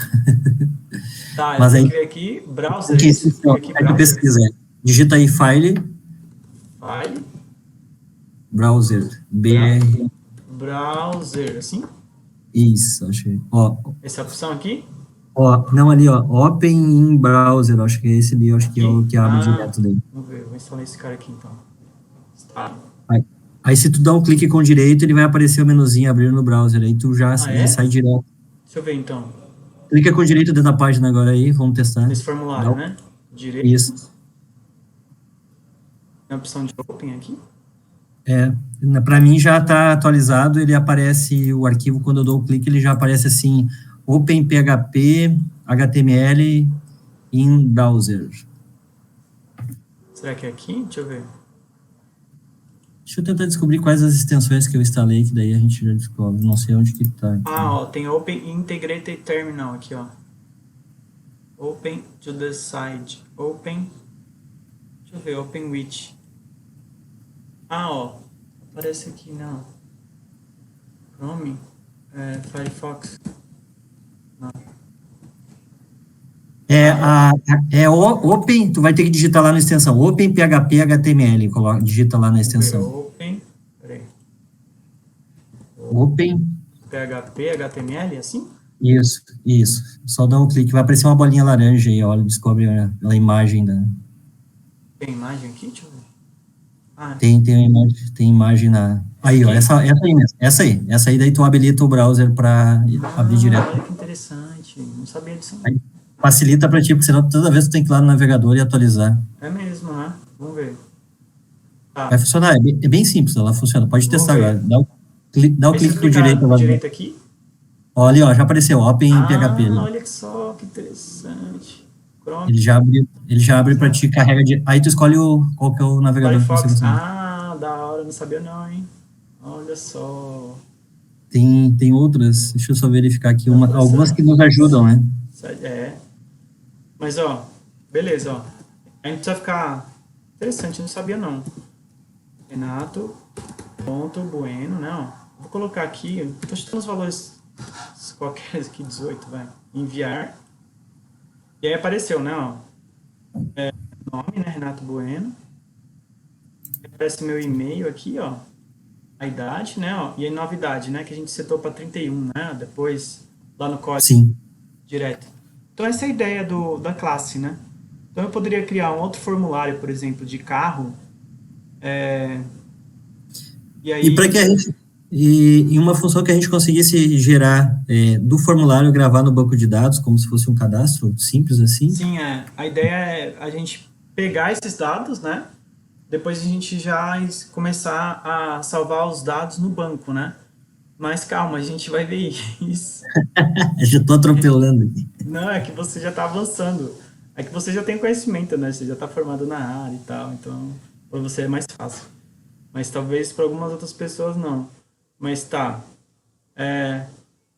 Tá, mas eu cliquei aqui, browser. Aí tu pesquisa. Digita aí File. Browser, assim? Isso, achei. Essa opção aqui? Não, ali, ó, Open in Browser, acho que é esse ali, acho que é o Aqui? que abre direto daí. Vamos ver, vou instalar esse cara aqui então. Tá. Aí, aí se tu dá um clique com o direito, ele vai aparecer o menuzinho abrindo no browser, aí tu já Ah, ele é? sai direto. Deixa eu ver então. Clica com o direito dentro da página agora aí, vamos testar. Esse Dá formulário, o- né? Direito, Isso. tem a opção de Open aqui. Para mim já está atualizado, ele aparece o arquivo, quando eu dou o clique, ele já aparece assim, Open PHP HTML in browser. Será que é aqui? Deixa eu ver. Deixa eu tentar descobrir quais as extensões que eu instalei, que daí a gente já descobre. Não sei onde que tá aqui. Ah, ó, tem Open Integrated Terminal aqui, ó. Open to the side. Open. Deixa eu ver, Open with. Ah, ó. Aparece aqui, não. Chrome. Firefox. Não. Open, tu vai ter que digitar lá na extensão, Open PHP HTML, digita lá na Vamos ver, extensão. Open. Peraí. Open, PHP, HTML, assim? isso. Só dá um clique, vai aparecer uma bolinha laranja aí, olha, descobre a imagem da... Tem imagem aqui? Deixa eu ver. Ah, Tem imagem na... Aí, ó, essa aí mesmo, essa aí daí tu habilita o browser para abrir direto. olha que interessante. Não sabia disso. Aí facilita para ti, porque senão toda vez tu tem que ir lá no navegador e atualizar. É mesmo, né? Vamos ver. Tá. Vai funcionar, é bem simples, ela funciona, pode Vamos testar ver. agora. Dá o Aí se eu clique com o clicar direito agora. direito aqui. Olha ali, ó, já apareceu, Open PHP ali. Olha só que interessante. Chrome, Ele já abre para ti, carrega de... Aí tu escolhe qual que é o navegador que você Firefox. gostaria. Da hora, não sabia não, hein? Olha só. Tem outras, deixa eu só verificar aqui, Dá pra algumas ser- que nos ajudam, né? É. Mas, ó, beleza, ó. A gente precisa ficar... Interessante, não sabia não. Renato.bueno, né? Ó. Vou colocar aqui, tô chutando os valores qualquer aqui, 18, vai. Enviar. E aí apareceu, né, ó. Nome, né, Renato Bueno. Aparece meu e-mail aqui, ó. A idade, né, ó. E a novidade, né, que a gente setou para 31, né? Depois, lá no código Sim. direto. Então, essa é a ideia da classe, né? Então, eu poderia criar um outro formulário, por exemplo, de carro. E aí... E para que a gente... E uma função que a gente conseguisse gerar do formulário, gravar no banco de dados, como se fosse um cadastro simples assim. Sim, a ideia é a gente pegar esses dados, né? Depois a gente já começar a salvar os dados no banco, né? Mas calma, a gente vai ver isso. Eu já estou atropelando aqui. Não, é que você já está avançando. É que você já tem conhecimento, né? Você já está formado na área e tal, então para você é mais fácil. Mas talvez para algumas outras pessoas não. Mas tá.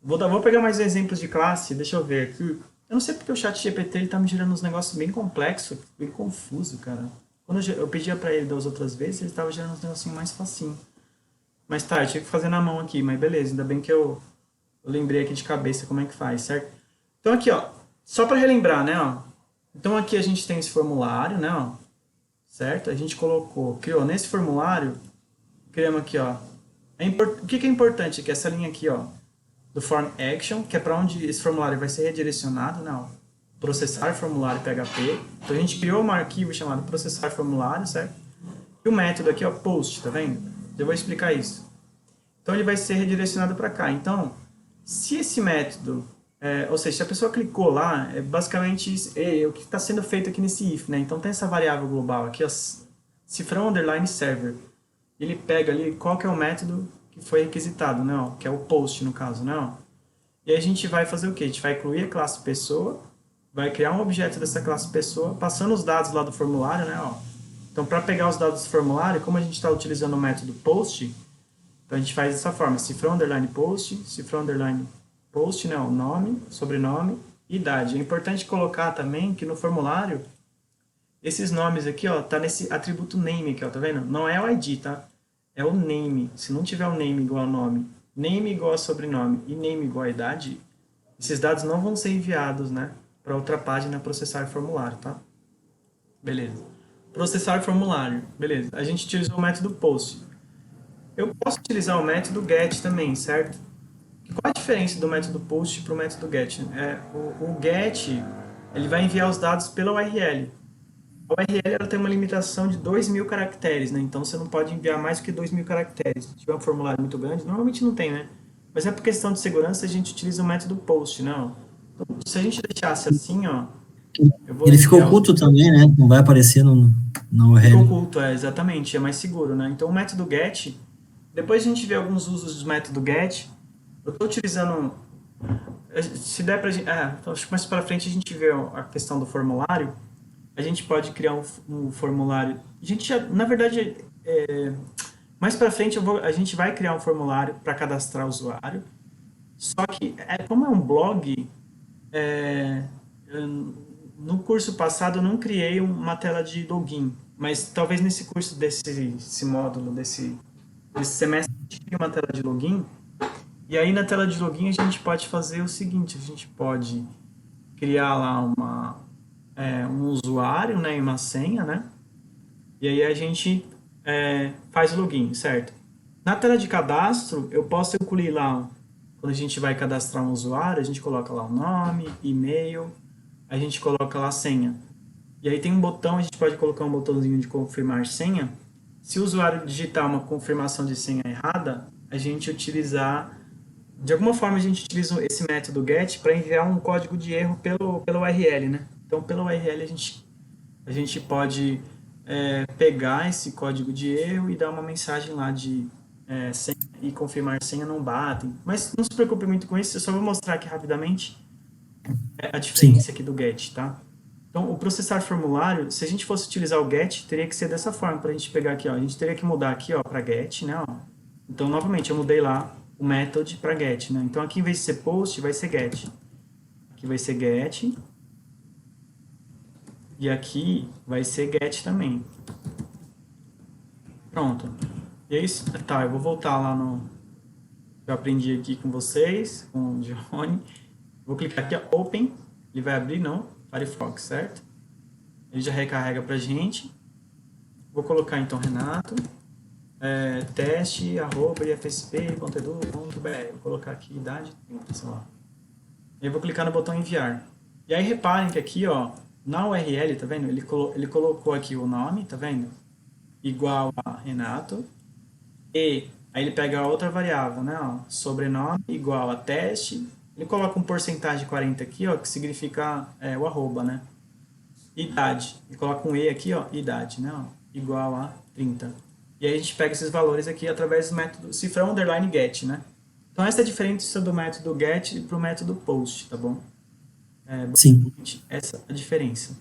Vou pegar mais exemplos de classe, deixa eu ver aqui. Eu não sei porque o chat GPT ele tá me gerando uns negócios bem complexos, bem confuso, cara. Quando eu pedia para ele das outras vezes, ele tava gerando uns negocinhos mais facinho. Mas tá, eu tinha que fazer na mão aqui, mas beleza, ainda bem que eu lembrei aqui de cabeça como é que faz, certo? Então aqui, ó, só para relembrar, né, ó. Então aqui a gente tem esse formulário, né, ó. Certo? A gente criou nesse formulário, criamos aqui, ó. O que é importante aqui? Essa linha aqui, ó, do form action, que é para onde esse formulário vai ser redirecionado, né, ó. Processar formulário PHP. Então a gente criou um arquivo chamado processar formulário, certo? E o método aqui, ó, post, tá vendo? Eu vou explicar isso. Então ele vai ser redirecionado para cá. Então, se esse método, ou seja, se a pessoa clicou lá, é basicamente o que está sendo feito aqui nesse if, né? Então tem essa variável global aqui, ó, cifrão underline server. Ele pega ali qual que é o método que foi requisitado, né? Ó, que é o post no caso, né? Ó. E aí a gente vai fazer o quê? A gente vai incluir a classe pessoa, vai criar um objeto dessa classe pessoa, passando os dados lá do formulário, né? Ó. Então, para pegar os dados do formulário, como a gente está utilizando o método post, então a gente faz dessa forma, cifrão underline post, né? O nome, sobrenome e idade. É importante colocar também que no formulário, esses nomes aqui, ó, tá nesse atributo name aqui, ó, tá vendo? Não é o ID, tá? É o name. Se não tiver o name igual ao nome, name igual a sobrenome e name igual a idade, esses dados não vão ser enviados, né, para outra página processar formulário, tá? Beleza. Processar formulário. Beleza. A gente utilizou o método post. Eu posso utilizar o método get também, certo? Qual a diferença do método POST para o método GET? O GET ele vai enviar os dados pela URL. A URL ela tem uma limitação de 2.000 caracteres, né? Então você não pode enviar mais do que 2.000 caracteres. Se tiver um formulário muito grande, normalmente não tem, né? Mas é por questão de segurança a gente utiliza o método POST, não. Então, se a gente deixasse assim, ó, eu vou Ele ficou enviar oculto também, né? Não vai aparecer na Fica URL. oculto, exatamente, é mais seguro, né? Então o método GET, depois a gente vê alguns usos do método GET. Eu estou utilizando, se der pra gente, então acho que mais para frente a gente vê a questão do formulário. A gente pode criar um formulário. A gente já, na verdade, mais para frente a gente vai criar um formulário para cadastrar o usuário. Só que, como é um blog, é, no curso passado eu não criei uma tela de login, mas talvez nesse curso desse módulo, desse semestre, a gente crie uma tela de login. E aí na tela de login a gente pode fazer o seguinte, a gente pode criar lá um usuário, né, e uma senha, né? E aí a gente faz o login, certo? Na tela de cadastro, eu posso incluir lá, quando a gente vai cadastrar um usuário, a gente coloca lá o nome, e-mail, a gente coloca lá a senha. E aí tem um botão, a gente pode colocar um botãozinho de confirmar senha. Se o usuário digitar uma confirmação de senha errada, a gente utilizar, de alguma forma a gente utiliza esse método GET para enviar um código de erro pelo URL, né? Então pelo URL a gente pode pegar esse código de erro e dar uma mensagem lá de senha e confirmar senha não batem. Mas não se preocupe muito com isso, eu só vou mostrar aqui rapidamente a Sim, diferença aqui do GET, tá? Então, o processar formulário, se a gente fosse utilizar o GET, teria que ser dessa forma, para a gente pegar aqui, ó. A gente teria que mudar aqui, ó, para GET, né, ó. Então, novamente, eu mudei lá o method para GET, né? Então, aqui, em vez de ser POST, vai ser GET. Aqui vai ser GET. E aqui vai ser GET também. Pronto. E é isso. Tá, eu vou voltar lá no... Eu aprendi aqui com vocês, com o Johnny. Vou clicar aqui, ó, Open. Ele vai abrir, não? Firefox, certo? Ele já recarrega pra gente. Vou colocar então Renato, teste@ifsp.edu.br. Vou colocar aqui idade 30, sei lá. E eu vou clicar no botão enviar. E aí reparem que aqui, ó, na URL, tá vendo? Ele colocou aqui o nome, tá vendo? Igual a Renato. E aí ele pega a outra variável, né? Ó, sobrenome igual a teste. Ele coloca um porcentagem de 40 aqui, ó, que significa o arroba, né? Idade. E coloca um E aqui, ó, idade, né? Ó, igual a 30. E aí a gente pega esses valores aqui através do método cifrão underline get, né? Então essa é a diferença do método get para o método post, tá bom? sim. Essa é a diferença,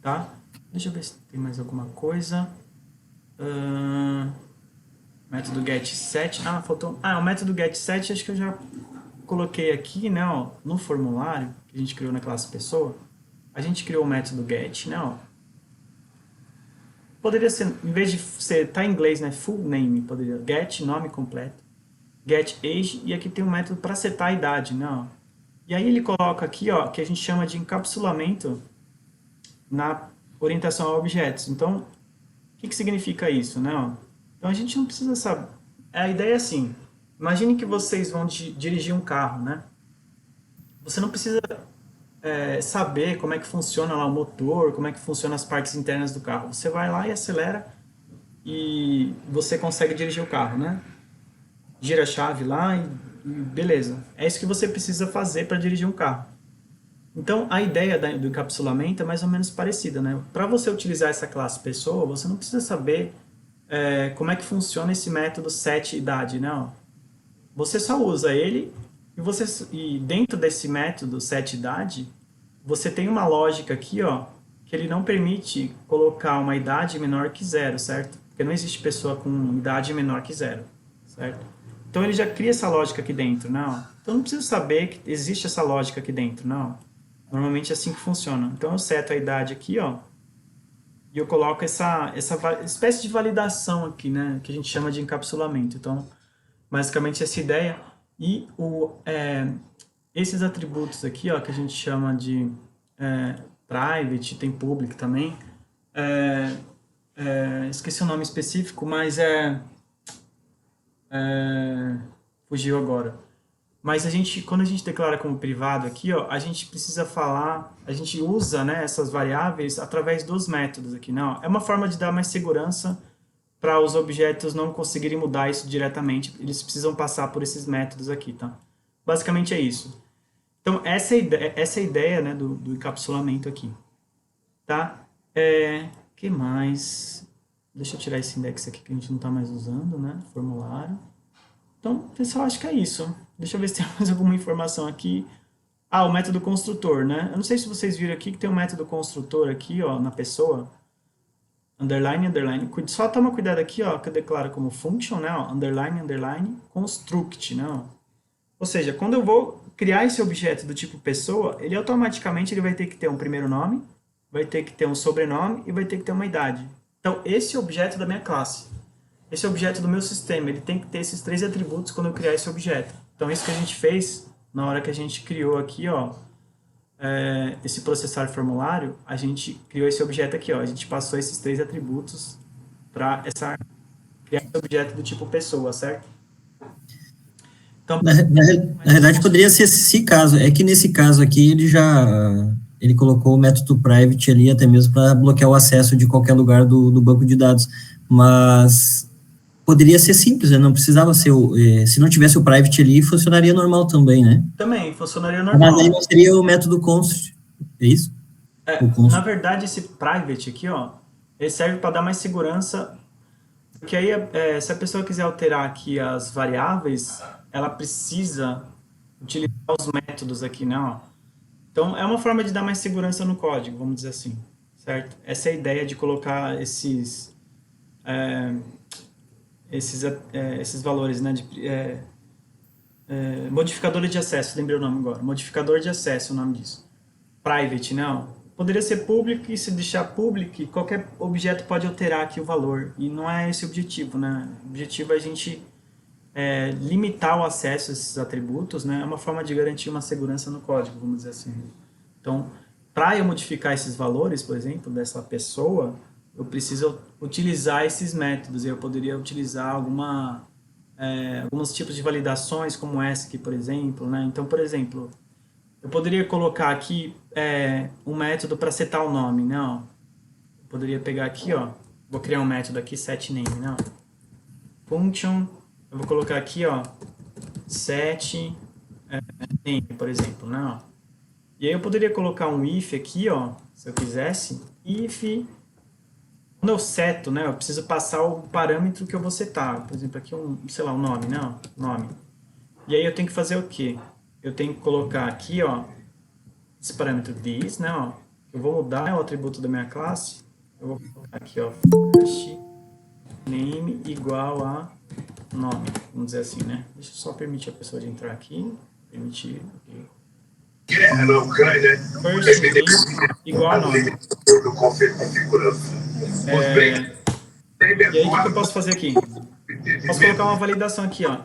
tá? Deixa eu ver se tem mais alguma coisa. Método get set. Faltou. O método get set acho que eu já coloquei aqui, né, ó, no formulário que a gente criou na classe pessoa. A gente criou o método get, né, ó. Poderia ser, em vez de ser, tá em inglês, né, full name, poderia get, nome completo, get age, e aqui tem um método para setar a idade, né, ó. E aí ele coloca aqui, ó, que a gente chama de encapsulamento na orientação a objetos. Então, o que significa isso, né, ó? Então a gente não precisa saber. A ideia é assim, imagine que vocês vão dirigir um carro, né? Você não precisa saber como é que funciona lá o motor, como é que funciona as partes internas do carro. Você vai lá e acelera e você consegue dirigir o carro, né? Gira a chave lá e beleza. É isso que você precisa fazer para dirigir um carro. Então, a ideia do encapsulamento é mais ou menos parecida, né? Para você utilizar essa classe pessoa, você não precisa saber como é que funciona esse método setIdade, né? Você só usa ele e dentro desse método setIdade, você tem uma lógica aqui, ó, que ele não permite colocar uma idade menor que zero, certo? Porque não existe pessoa com idade menor que zero, certo? Então ele já cria essa lógica aqui dentro, não? Então não preciso saber que existe essa lógica aqui dentro, não. Normalmente é assim que funciona. Então eu seto a idade aqui, ó, e eu coloco essa espécie de validação aqui, né, que a gente chama de encapsulamento. Então, basicamente essa ideia e esses atributos aqui, ó, que a gente chama de private, tem public também, esqueci o nome específico, mas fugiu agora. Mas quando a gente declara como privado aqui, ó, a gente precisa falar, a gente usa, né, essas variáveis através dos métodos aqui, não? É uma forma de dar mais segurança para os objetos não conseguirem mudar isso diretamente. Eles precisam passar por esses métodos aqui, tá? Basicamente é isso. Então, essa é a ideia, né, do encapsulamento aqui, tá? Que mais? Deixa eu tirar esse index aqui que a gente não está mais usando, né? Formulário. Então, pessoal, acho que é isso. Deixa eu ver se tem mais alguma informação aqui. Ah, o método construtor, né? Eu não sei se vocês viram aqui que tem um método construtor aqui, ó, na pessoa. Underline, underline. Só toma cuidado aqui, ó, que eu declaro como function, né? Ó, underline, underline, construct, né? Ó. Ou seja, quando eu vou criar esse objeto do tipo pessoa, ele automaticamente vai ter que ter um primeiro nome, vai ter que ter um sobrenome e vai ter que ter uma idade. Então, esse é o objeto da minha classe. Esse é o objeto do meu sistema. Ele tem que ter esses 3 atributos quando eu criar esse objeto. Então, isso que a gente fez na hora que a gente criou aqui, ó, esse processar formulário, a gente criou esse objeto aqui, ó. A gente passou esses 3 atributos para criar esse objeto do tipo pessoa, certo? Então, Na realidade, poderia ser esse caso. É que nesse caso aqui, ele colocou o método private ali, até mesmo para bloquear o acesso de qualquer lugar do banco de dados. Mas poderia ser simples, né? Não precisava ser se não tivesse o private ali, funcionaria normal também, né? Também funcionaria normal. Mas aí não seria o método const, é isso? Na verdade, esse private aqui, ó, ele serve para dar mais segurança, porque aí, se a pessoa quiser alterar aqui as variáveis, ela precisa utilizar os métodos aqui, né? Ó. Então, é uma forma de dar mais segurança no código, vamos dizer assim, certo? Essa é a ideia de colocar esses valores, né? Modificador de acesso, lembrei o nome agora. Modificador de acesso, o nome disso. Private, não. Poderia ser público, e se deixar público, qualquer objeto pode alterar aqui o valor. E não é esse o objetivo, né? O objetivo é a gente limitar o acesso a esses atributos, né? É uma forma de garantir uma segurança no código, vamos dizer assim. Então, para eu modificar esses valores, por exemplo, dessa pessoa, eu preciso utilizar esses métodos. Eu poderia utilizar alguns tipos de validações, como essa aqui, por exemplo, né? Então, por exemplo, eu poderia colocar aqui um método para setar o nome, né? Ó. Eu poderia pegar aqui, ó, vou criar um método aqui, setName, né? Ó. Function, eu vou colocar aqui, ó, setName, por exemplo, né? Ó. E aí eu poderia colocar um if aqui, ó, se eu quisesse, if, quando eu seto, né, eu preciso passar o parâmetro que eu vou setar, por exemplo, aqui sei lá, um nome, né, ó, nome. E aí eu tenho que fazer o quê? Eu tenho que colocar aqui, ó, esse parâmetro this, né, ó, eu vou mudar o atributo da minha classe, eu vou colocar aqui, ó, first name igual a nome, vamos dizer assim, né. Deixa eu só permitir a pessoa de entrar aqui, permitir, ok. First name igual a nome. E aí, o que eu posso fazer aqui? Posso colocar uma validação aqui, ó.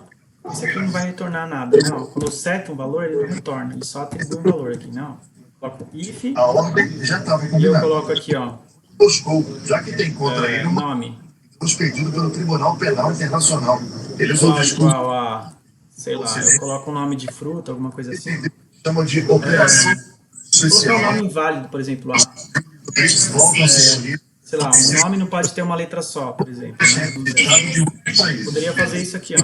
Isso aqui não vai retornar nada, não. Quando eu seto um valor, ele não retorna. Ele só atribui um valor aqui, não. Coloco if e eu coloco aqui, ó, já que tem contra ele nome expedido pelo Tribunal Penal Internacional. igual a, sei lá, eu coloco um nome de fruta, alguma coisa assim. Chamam de operação Colocar um nome inválido, por exemplo, ó. Sei lá, um nome não pode ter uma letra só, por exemplo, né? Poderia fazer isso aqui, ó.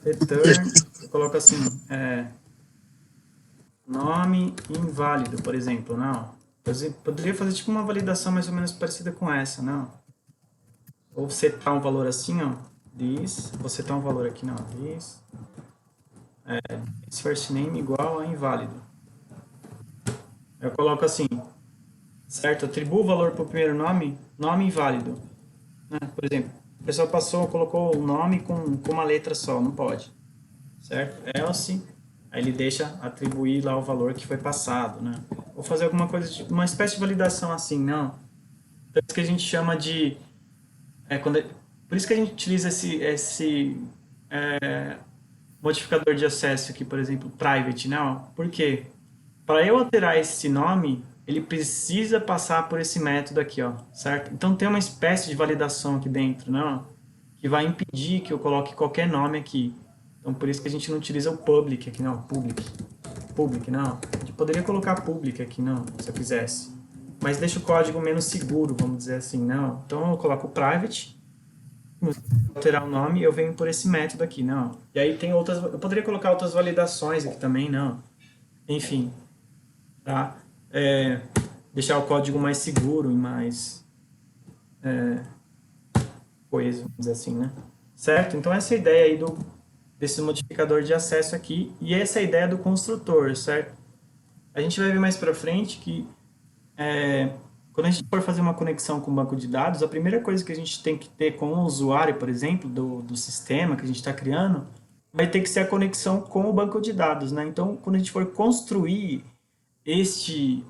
Return, eu coloco assim, nome inválido, por exemplo, não. Poderia fazer tipo uma validação mais ou menos parecida com essa, não. Ou setar um valor assim, ó. This, vou setar um valor aqui, não. This first name igual a inválido. Eu coloco assim, certo? Atribuo o valor para o primeiro nome, nome inválido. Né? Por exemplo, a pessoa colocou o nome com uma letra só, não pode. Certo? Else, aí ele deixa atribuir lá o valor que foi passado, né? Ou fazer alguma coisa, uma espécie de validação assim, não. Então, isso que a gente chama de... por isso que a gente utiliza esse modificador de acesso aqui, por exemplo, private, né? Por quê? Para eu alterar esse nome, ele precisa passar por esse método aqui, ó, certo? Então tem uma espécie de validação aqui dentro, né? Que vai impedir que eu coloque qualquer nome aqui. Então, por isso que a gente não utiliza o public aqui, não. Public, não. A gente poderia colocar public aqui, não, se eu quisesse. Mas deixa o código menos seguro, vamos dizer assim, não. Então, eu coloco private, alterar o nome, eu venho por esse método aqui, não. E aí tem outras, eu poderia colocar outras validações aqui também, não. Enfim, tá? Deixar o código mais seguro e mais coeso, vamos dizer assim, né? Certo? Então, essa é a ideia aí desse modificador de acesso aqui, e essa é a ideia do construtor, certo? A gente vai ver mais para frente que quando a gente for fazer uma conexão com o banco de dados, a primeira coisa que a gente tem que ter com o usuário, por exemplo, do sistema que a gente está criando, vai ter que ser a conexão com o banco de dados, né? Então, quando a gente for construir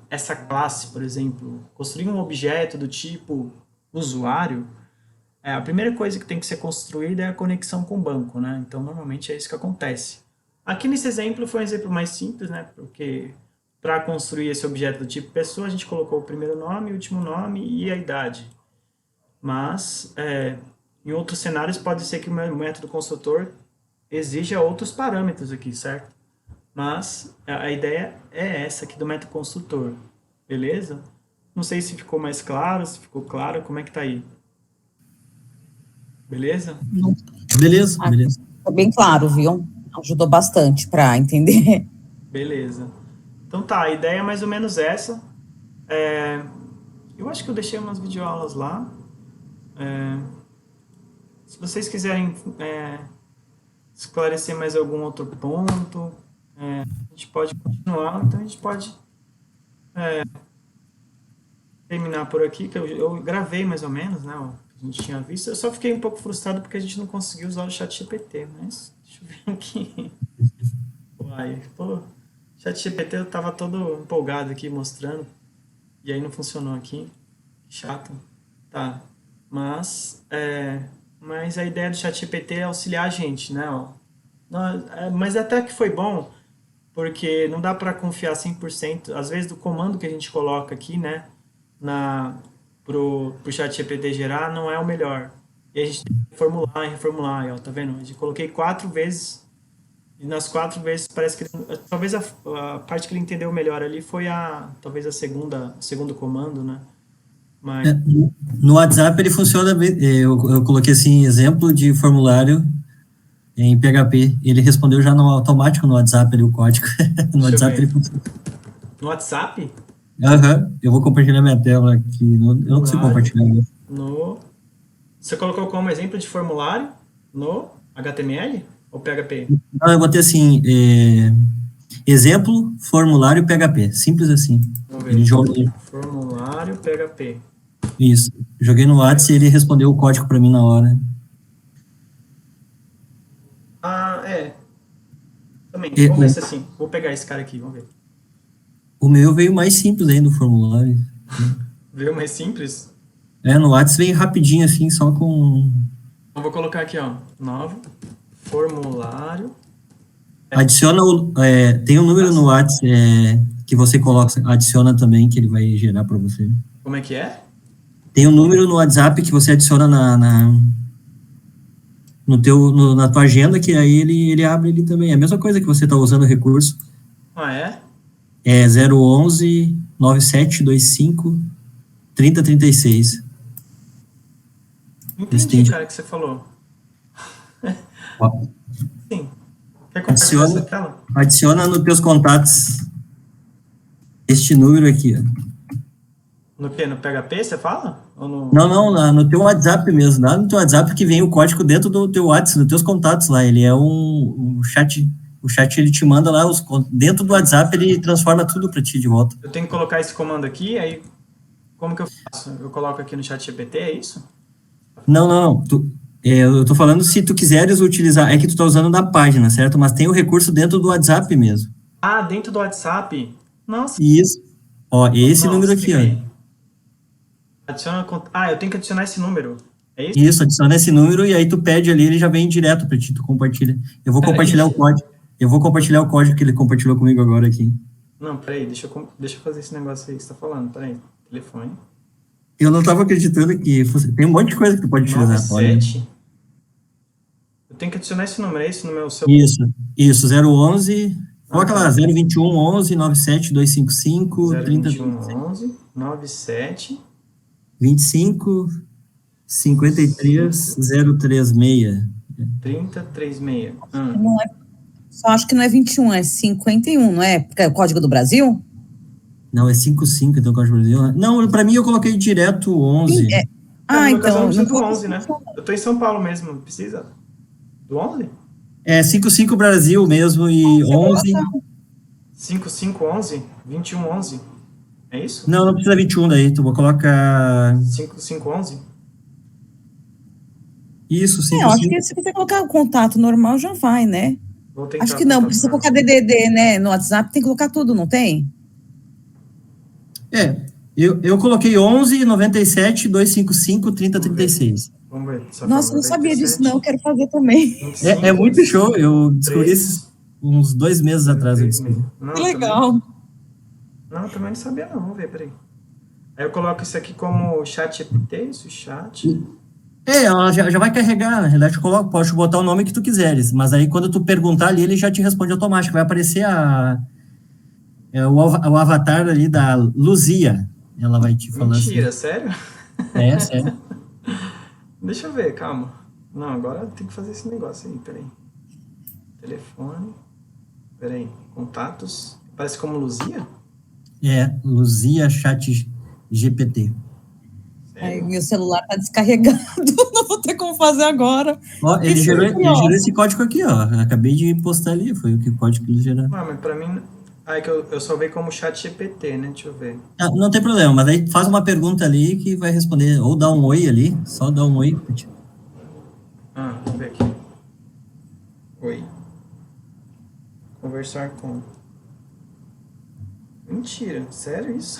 essa classe, por exemplo, construir um objeto do tipo usuário, a primeira coisa que tem que ser construída é a conexão com o banco, né? Então, normalmente é isso que acontece. Aqui nesse exemplo foi um exemplo mais simples, né? Porque para construir esse objeto do tipo pessoa, a gente colocou o primeiro nome, o último nome e a idade. Mas, em outros cenários, pode ser que o método construtor exija outros parâmetros aqui, certo? Mas a ideia é essa aqui do método construtor, beleza? Não sei se ficou mais claro, se ficou claro, como é que tá aí? Beleza? Beleza. Ficou bem claro, viu? Ajudou bastante para entender. Beleza. Então tá, a ideia é mais ou menos essa. Eu acho que eu deixei umas videoaulas lá. Se vocês quiserem esclarecer mais algum outro ponto, a gente pode continuar, então a gente pode terminar por aqui, que eu gravei mais ou menos, né, o que a gente tinha visto. Eu só fiquei um pouco frustrado porque a gente não conseguiu usar o ChatGPT, mas deixa eu ver aqui. Uai, pô, ChatGPT eu tava todo empolgado aqui mostrando, e aí não funcionou aqui. Chato. Tá, mas a ideia do ChatGPT é auxiliar a gente, né, ó. Mas até que foi bom, porque não dá para confiar 100%, às vezes, do comando que a gente coloca aqui, né, pro ChatGPT gerar, não é o melhor. E a gente tem que reformular e reformular, ó, tá vendo? Eu coloquei 4 vezes, e nas 4 vezes parece que talvez a parte que ele entendeu melhor ali foi talvez o segundo comando, né? Mas No WhatsApp ele funciona bem, eu coloquei assim, exemplo de formulário em PHP, ele respondeu já no automático no WhatsApp ali o código. No deixa eu WhatsApp ver. ele funciona. No WhatsApp? Eu vou compartilhar minha tela aqui, eu não consigo compartilhar. Você colocou como exemplo de formulário no HTML ou PHP? Não, eu botei assim, exemplo, formulário PHP, simples assim. Vamos ver. Ele joga, Formulário PHP. isso, joguei no WhatsApp e ele respondeu o código para mim na hora. Também, vamos ver se é assim. Vou pegar esse cara aqui, vamos ver. O meu veio mais simples ainda, o formulário. Veio mais simples? No WhatsApp veio rapidinho assim, só com... Eu vou colocar aqui, ó, novo, formulário. Adiciona tem um número no WhatsApp que você coloca, adiciona também, que ele vai gerar para você. Como é que é? Tem um número no WhatsApp que você adiciona na tua agenda, que aí ele abre ele também. É a mesma coisa que você está usando o recurso. Ah, é? É 011 9725 3036. Entendi, cara, que você falou. Sim. Quer compartilhar essa tela? Adiciona nos teus contatos este número aqui, ó. No quê? No PHP, você fala? Ou no... Não, no teu WhatsApp mesmo. Lá no teu WhatsApp que vem o código dentro do teu WhatsApp, dos teus contatos lá. Ele é um chat. O chat ele te manda lá, dentro do WhatsApp ele transforma tudo para ti de volta. Eu tenho que colocar esse comando aqui, aí como que eu faço? Eu coloco aqui no ChatGPT, é isso? Não. Eu tô falando se tu quiseres utilizar, é que tu tá usando na página, certo? Mas tem o recurso dentro do WhatsApp mesmo. Ah, dentro do WhatsApp? Nossa. Isso. Ó, esse número aqui, ó. Adiciona, eu tenho que adicionar esse número. É isso? Isso, adiciona esse número e aí tu pede ali, ele já vem direto para ti, tu compartilha. Eu vou compartilhar o código. Eu vou compartilhar o código que ele compartilhou comigo agora aqui. Não, peraí, deixa eu fazer esse negócio aí que você tá falando, peraí. Telefone. Eu não tava acreditando que tem um monte de coisa que tu pode utilizar. 97. tenho que adicionar esse número, é esse no meu celular? Isso, 011, coloca lá, 021 11 97 255 30 021 11 97 25 53 036. 3036. Não é, só acho que não é 21, é 51, não é? Porque é o Código do Brasil? Não, é 55, então, Código Brasil. Né? Não, pra mim eu coloquei direto 11. Sim, é. No meu caso, eu não Então. preciso do Não 11, né? Eu tô em São Paulo mesmo, precisa do 11? É 55 Brasil mesmo e 11. 5511? 2111? É isso? Não precisa 21 daí, tu vou colocar 5511? isso, É, eu acho 55. que se você colocar o contato normal já vai, né? Vou tentar Acho que não, contato precisa normal. colocar DDD, né? No WhatsApp tem que colocar tudo, não tem? Eu coloquei 11 97 255 30 36. Vamos ver. Só Nossa, eu não sabia disso, não. Eu quero fazer também. 25, É muito show, eu descobri 3, esses uns 2 meses atrás. Eu 3, descobri. não, Que legal. Não, também não sabia não. Vamos ver, peraí. Aí eu coloco isso aqui como chat GPT, isso, chat. Ela já vai carregar, na realidade, pode botar o nome que tu quiseres, mas aí quando tu perguntar ali, ele já te responde automático, vai aparecer o avatar ali da Luzia, ela vai te falar Mentira, assim. sério? Sério. Deixa eu ver, calma. Não, agora tem que fazer esse negócio aí, peraí. Telefone. Peraí. Contatos. Parece como Luzia? Luzia Chat GPT. Aí, meu celular tá descarregado, não vou ter como fazer agora. Ó, ele gerou esse código aqui, ó. Acabei de postar ali, foi o código que ele gerou. Ah, mas pra mim. Ah, é que eu salvei como chat GPT, né? Deixa eu ver. Não tem problema, mas aí faz uma pergunta ali que vai responder, ou dá um oi ali, só dá um oi. Vamos ver aqui. Oi. Conversar com. Mentira, sério isso?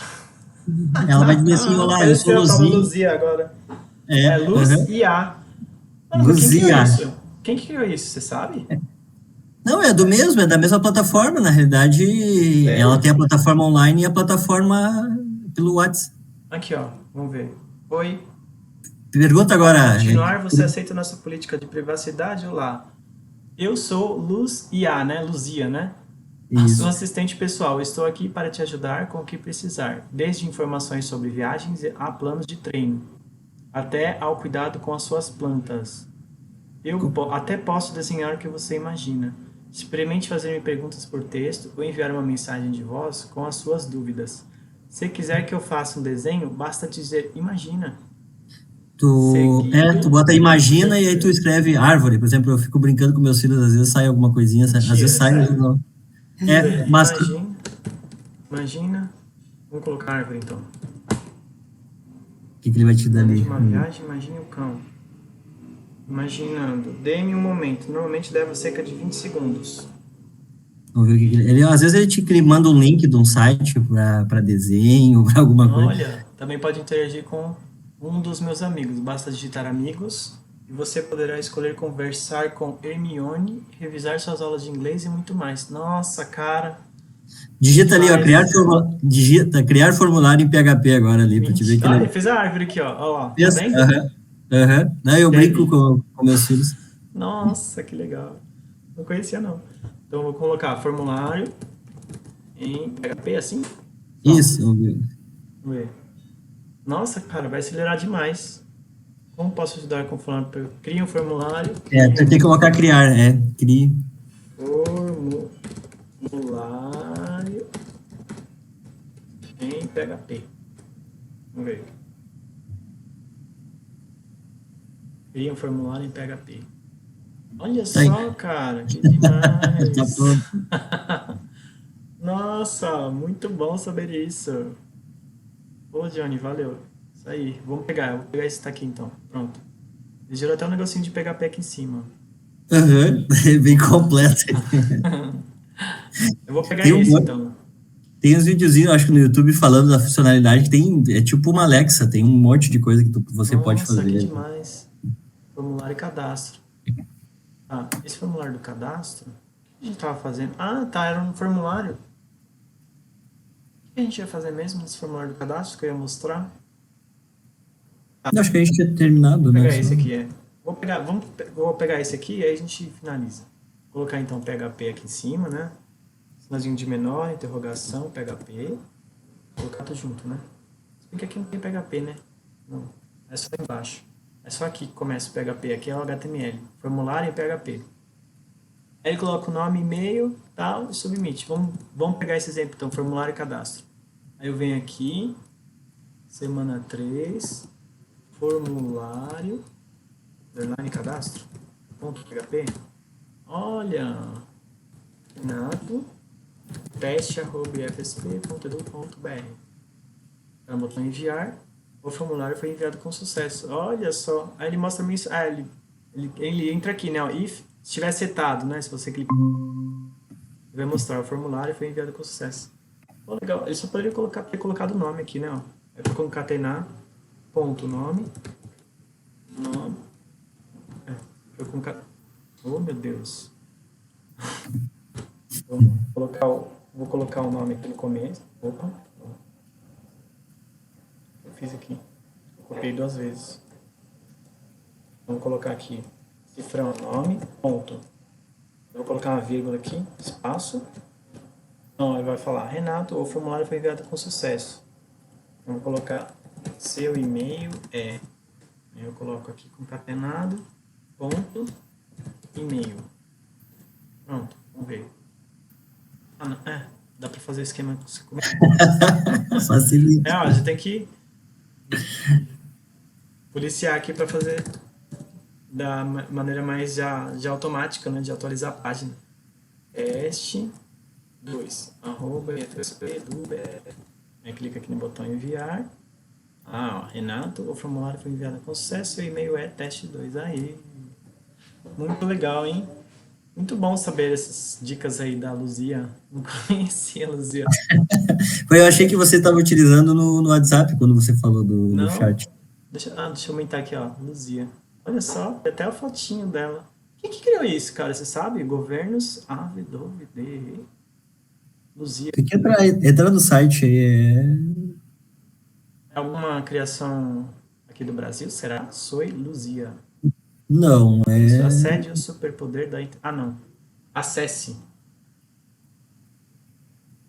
Ela vai dizer assim, olá, eu sou Luzia. Luzia agora. Luz IA. Luzia. Quem que criou isso? Você sabe? Não, é do mesmo, é da mesma plataforma, na realidade, ela tem a plataforma online e a plataforma pelo WhatsApp. Aqui, ó, vamos ver. Oi. Pergunta agora. Continuar, você aceita nossa política de privacidade? Olá. Eu sou Luz IA, né? Luzia, né? Isso. Sou assistente pessoal. Estou aqui para te ajudar com o que precisar, desde informações sobre viagens a planos de treino, até ao cuidado com as suas plantas. Eu até posso desenhar o que você imagina. Experimente fazer-me perguntas por texto ou enviar uma mensagem de voz com as suas dúvidas. Se quiser que eu faça um desenho, basta dizer imagina. Tu bota imagina e aí tu escreve árvore. Por exemplo, eu fico brincando com meus filhos, às vezes sai alguma coisinha, às vezes sai, às vezes não. Mas... Imagina. Vamos colocar árvore, então. O que ele vai te dar ali? Uma viagem, imagine o cão. Imaginando. Dê-me um momento. Normalmente leva cerca de 20 segundos. Vamos ver o que ele... Às vezes ele manda um link de um site para desenho, para alguma coisa. Olha, também pode interagir com um dos meus amigos. Basta digitar amigos e você poderá escolher conversar com Hermione, revisar suas aulas de inglês e muito mais. Nossa, cara. Digita ali, ó, criar formulário em PHP agora ali, para te ver que ele... ele fez a árvore aqui, ó. Olha lá. Tá vendo? Eu brinco com meus filhos. Nossa, que legal. Não conhecia, não. Então, eu vou colocar formulário em PHP, assim? Isso. Vamos ver. Nossa, cara, vai acelerar demais. Como posso ajudar com o formulário? Cria um formulário. Tem que colocar criar, crie. Formulário em PHP. Vamos ver. Cria um formulário em PHP. Olha só, cara, que demais. Tá pronto. Nossa, muito bom saber isso. Ô, Johnny, valeu. Isso aí, eu vou pegar esse daqui então. Pronto. Ele gerou até um negocinho de PHP aqui em cima. Bem completo. Eu vou pegar esse então. Tem uns videozinhos, acho que no YouTube, falando da funcionalidade, que é tipo uma Alexa, tem um monte de coisa que você pode fazer. Nossa, que demais. Formulário e cadastro. Esse formulário do cadastro, o que a gente tava fazendo? Era um formulário. O que a gente ia fazer mesmo nesse formulário do cadastro que eu ia mostrar? Acho que a gente tinha terminado, Vou né? pegar esse aqui, Vou pegar esse aqui e aí a gente finaliza. Vou colocar então PHP aqui em cima, né? Sinalzinho de menor, interrogação, PHP. Vou colocar tudo junto, né? Se bem que aqui não tem PHP, né? Não, é só embaixo. É só aqui que começa o PHP, aqui é o HTML. Formulário e PHP. Aí ele coloca o nome, e-mail, tal, e submite. Vamos pegar esse exemplo, então, formulário e cadastro. Aí eu venho aqui, semana 3, formulário, underline cadastro, ponto PHP. Olha, Renato, teste@ifsp.edu.br. Então, botou enviar, o formulário foi enviado com sucesso. Olha só, aí ele mostra isso, ele entra aqui, né, ó, if, se estiver setado, né, se você clicar, ele vai mostrar o formulário foi enviado com sucesso. Oh, legal, ele só poderia ter colocado o nome aqui, né, ó. É para concatenar, ponto, nome, oh, meu Deus. Vou colocar o nome aqui no começo. Opa. Eu fiz aqui. Eu copiei 2 vezes. Vamos colocar aqui. Cifrão, nome, ponto. Eu vou colocar uma vírgula aqui, espaço. Então, ele vai falar, Renato, o formulário foi enviado com sucesso. Eu vou colocar seu e-mail é. Eu coloco aqui concatenado, ponto, e-mail. Pronto, vamos ver. Ah, não, dá pra fazer o esquema. Facilita. Ó, a gente tem que policiar aqui pra fazer da maneira mais já automática, né, de atualizar a página. Teste 2, @ifsp.edu.br. Aí clica aqui no botão enviar. Ó, Renato, o formulário foi enviado com sucesso, o e-mail é teste 2. Aí, muito legal, hein? Muito bom saber essas dicas aí da Luzia. Não conhecia a Luzia. Eu achei que você estava utilizando no WhatsApp quando você falou do chat. Deixa eu aumentar aqui, ó, Luzia. Olha só, tem até a fotinho dela. Quem que criou isso, cara? Você sabe? Governos AVDD. Luzia. Tem que entrar no site aí. É alguma criação aqui do Brasil? Será? Soy Luzia. Não, Acede o superpoder da... não. Acesse.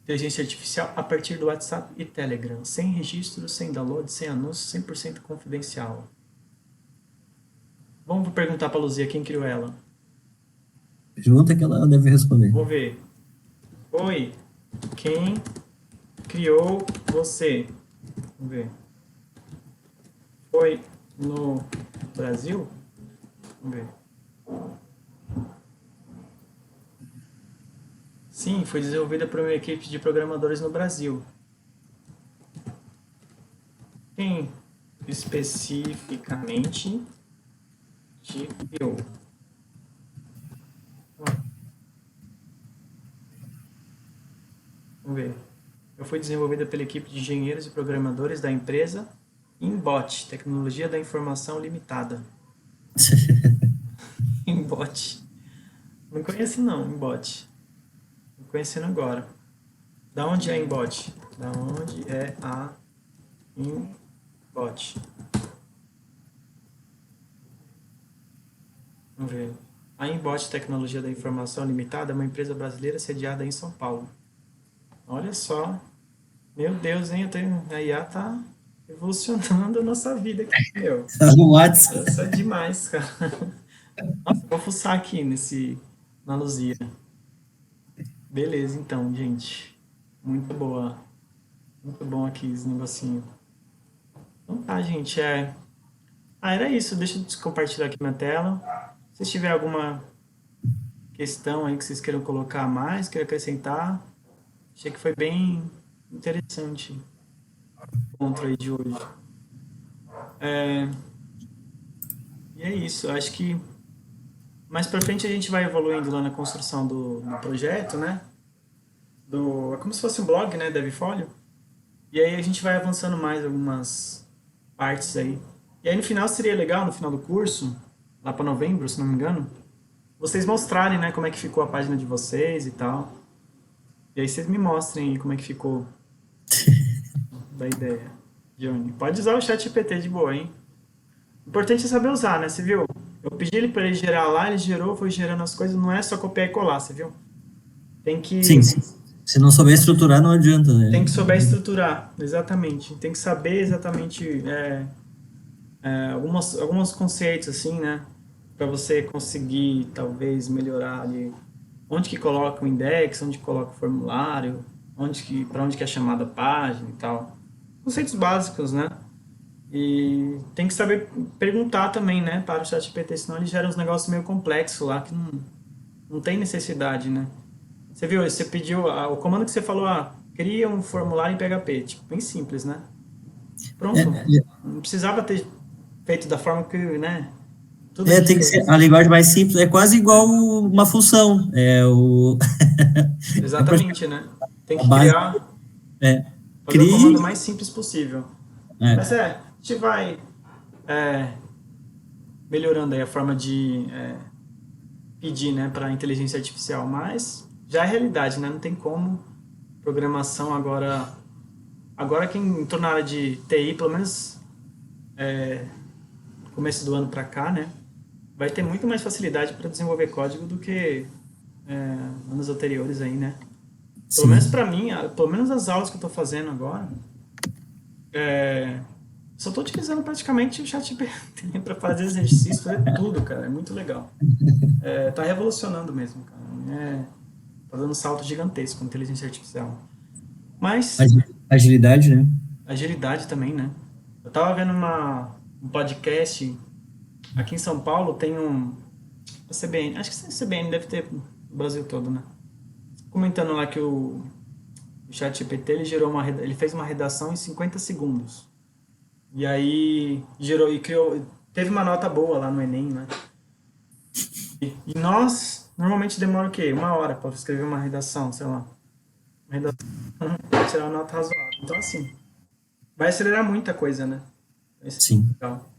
Inteligência artificial a partir do WhatsApp e Telegram. Sem registro, sem download, sem anúncio, 100% confidencial. Vamos perguntar para a Luzia quem criou ela. Pergunta que ela deve responder. Vamos ver. Oi, quem criou você? Vamos ver. Foi no Brasil? Vamos ver. Sim, foi desenvolvida por uma equipe de programadores no Brasil. Quem especificamente te criou? Vamos ver. Eu fui desenvolvida pela equipe de engenheiros e programadores da empresa Inbot, Tecnologia da Informação Limitada. Inbot. Não conheço não, Inbot. Tô conhecendo agora. Da onde é Inbot? Da onde é a Inbot? Vamos ver. A Inbot Tecnologia da Informação Limitada é uma empresa brasileira sediada em São Paulo. Olha só. Meu Deus, hein? A IA tá revolucionando a nossa vida aqui, meu. No WhatsApp. Isso é demais, cara. Nossa, vou fuçar aqui na Luzia. Beleza, então, gente. Muito boa. Muito bom aqui esse negocinho. Então tá, gente. Era isso. Deixa eu compartilhar aqui na tela. Se tiver alguma questão aí que vocês queiram colocar mais, queiram acrescentar, achei que foi bem interessante o encontro aí de hoje. E é isso. Acho que mais pra frente a gente vai evoluindo lá na construção do projeto, né? É como se fosse um blog, né? DevFolio. E aí a gente vai avançando mais algumas partes aí. E aí no final seria legal, no final do curso, lá para novembro, se não me engano, vocês mostrarem, né, como é que ficou a página de vocês e tal. E aí vocês me mostrem aí como é que ficou da ideia. Johnny, pode usar o chat GPT de boa, hein? O importante é saber usar, né? Você viu? Eu pedi ele para ele gerar lá, ele gerou, foi gerando as coisas, não é só copiar e colar, você viu? Tem que, Sim, se não souber estruturar, não adianta, né? tem que souber estruturar, exatamente. Tem que saber exatamente alguns conceitos, assim, né? Para você conseguir, talvez, melhorar ali. Onde que coloca o index, onde que coloca o formulário, para onde que é chamada a página e tal. Conceitos básicos, né? E tem que saber perguntar também, né, para o ChatGPT, senão ele gera uns negócios meio complexos lá que não tem necessidade, né? Você viu, você pediu, o comando que você falou, cria um formulário em PHP, tipo, bem simples, né? É, Pronto. Não precisava ter feito da forma que, né, tudo a gente tem que fez. ser a linguagem mais simples, é quase igual uma função, é Exatamente, né? Tem a que base, criar, é, fazer o comando crie, mais simples possível. Mas é, a gente vai é, melhorando aí a forma de pedir, né, para inteligência artificial, mas já é realidade, né? Não tem como programação agora quem entrou na área de TI, pelo menos começo do ano para cá, né, vai ter muito mais facilidade para desenvolver código do que anos anteriores aí, né? Pelo menos sim. para mim, pelo menos as aulas que eu estou fazendo agora, só estou utilizando praticamente o ChatGPT para fazer exercício, fazer tudo, cara. É muito legal. Tá revolucionando mesmo, cara. Tá dando um salto gigantesco com inteligência artificial. Mas Agilidade, né? agilidade também, né? Eu tava vendo um podcast aqui em São Paulo, tem a CBN, acho que a CBN deve ter no Brasil todo, né? Comentando lá que o ChatGPT ele fez uma redação em 50 segundos. E aí gerou e criou, teve uma nota boa lá no Enem, né? E nós normalmente demora o quê? Uma hora para escrever uma redação, sei lá. Uma redação para tirar uma nota razoável. Então assim, vai acelerar muita coisa, né? Isso Sim. é legal.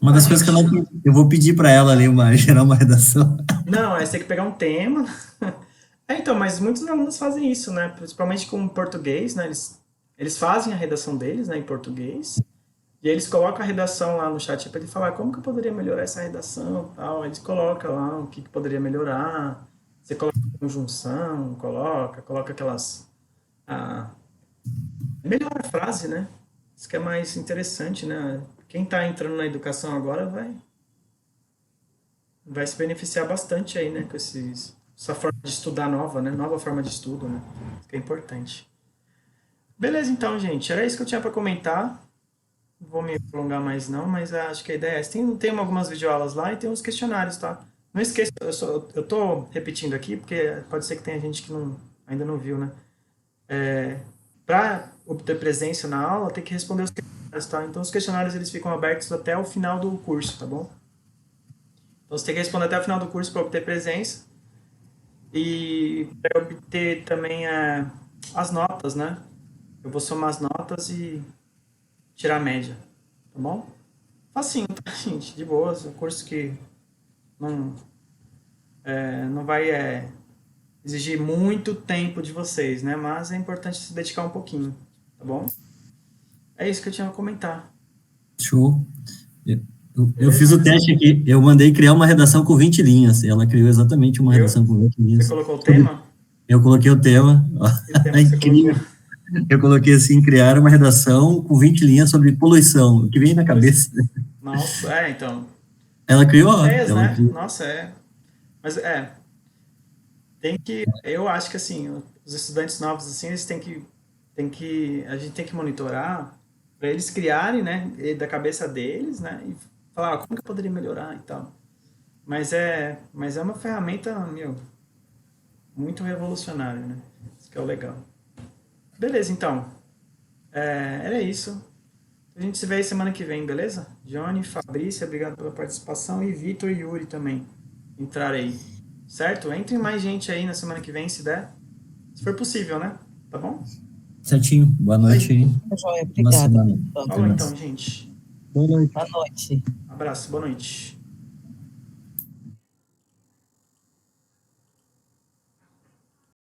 Uma Ah, das coisas que gente, eu vou pedir para ela ali, gerar uma redação. não, aí você tem que pegar um tema. Então, mas muitos alunos fazem isso, né? Principalmente com português, né? Eles fazem a redação deles, né, em português. E aí eles colocam a redação lá no chat para ele falar como que eu poderia melhorar essa redação, tal. Eles colocam lá o que poderia melhorar. Você coloca conjunção, coloca aquelas ah, melhora a frase, né? Isso que é mais interessante, né? Quem está entrando na educação agora vai se beneficiar bastante aí, né? Com essa forma de estudar nova, né? Nova forma de estudo, né? Isso que é importante. Beleza, então, gente. Era isso que eu tinha para comentar. Não vou me prolongar mais não, mas acho que a ideia é essa. Tem algumas videoaulas lá e tem uns questionários, tá? Não esqueça, eu tô repetindo aqui, porque pode ser que tenha gente que ainda não viu, né? Para obter presença na aula, tem que responder os questionários, tá? Então, os questionários, eles ficam abertos até o final do curso, tá bom? Então, você tem que responder até o final do curso para obter presença e para obter também as notas, né? Eu vou somar as notas e tirar a média, tá bom? Facinho, tá, gente? De boas. Um curso que não, não vai exigir muito tempo de vocês, né? Mas é importante se dedicar um pouquinho, tá bom? É isso que eu tinha a comentar. Show. Eu fiz Beleza? o teste aqui, eu mandei criar uma redação com 20 linhas. Ela criou exatamente uma Viu? redação com 20 Você linhas. colocou o tema? Eu coloquei o tema, ó, E o tema é que você colocou? incrível. Eu coloquei assim, criar uma redação com 20 linhas sobre poluição, o que vem na cabeça. Nossa, então. Ela criou, ó, Ideias, ela né? criou. Nossa, Mas tem que. Eu acho que assim, os estudantes novos, assim, eles a gente tem que monitorar para eles criarem, né, da cabeça deles, né, e falar, como que eu poderia melhorar e tal. Mas é uma ferramenta, meu, muito revolucionária, né? Isso que é o legal. Beleza, então. Era isso. A gente se vê aí semana que vem, beleza? Johnny, Fabrícia, obrigado pela participação. E Vitor e Yuri também entrar aí. Certo? Entre mais gente aí na semana que vem, se der. Se for possível, né? Tá bom? Certinho. Boa Isso aí. noite aí. Joia, Boa obrigada. semana. Até Falou mais. então, gente. Boa noite. Boa noite. Abraço, boa noite.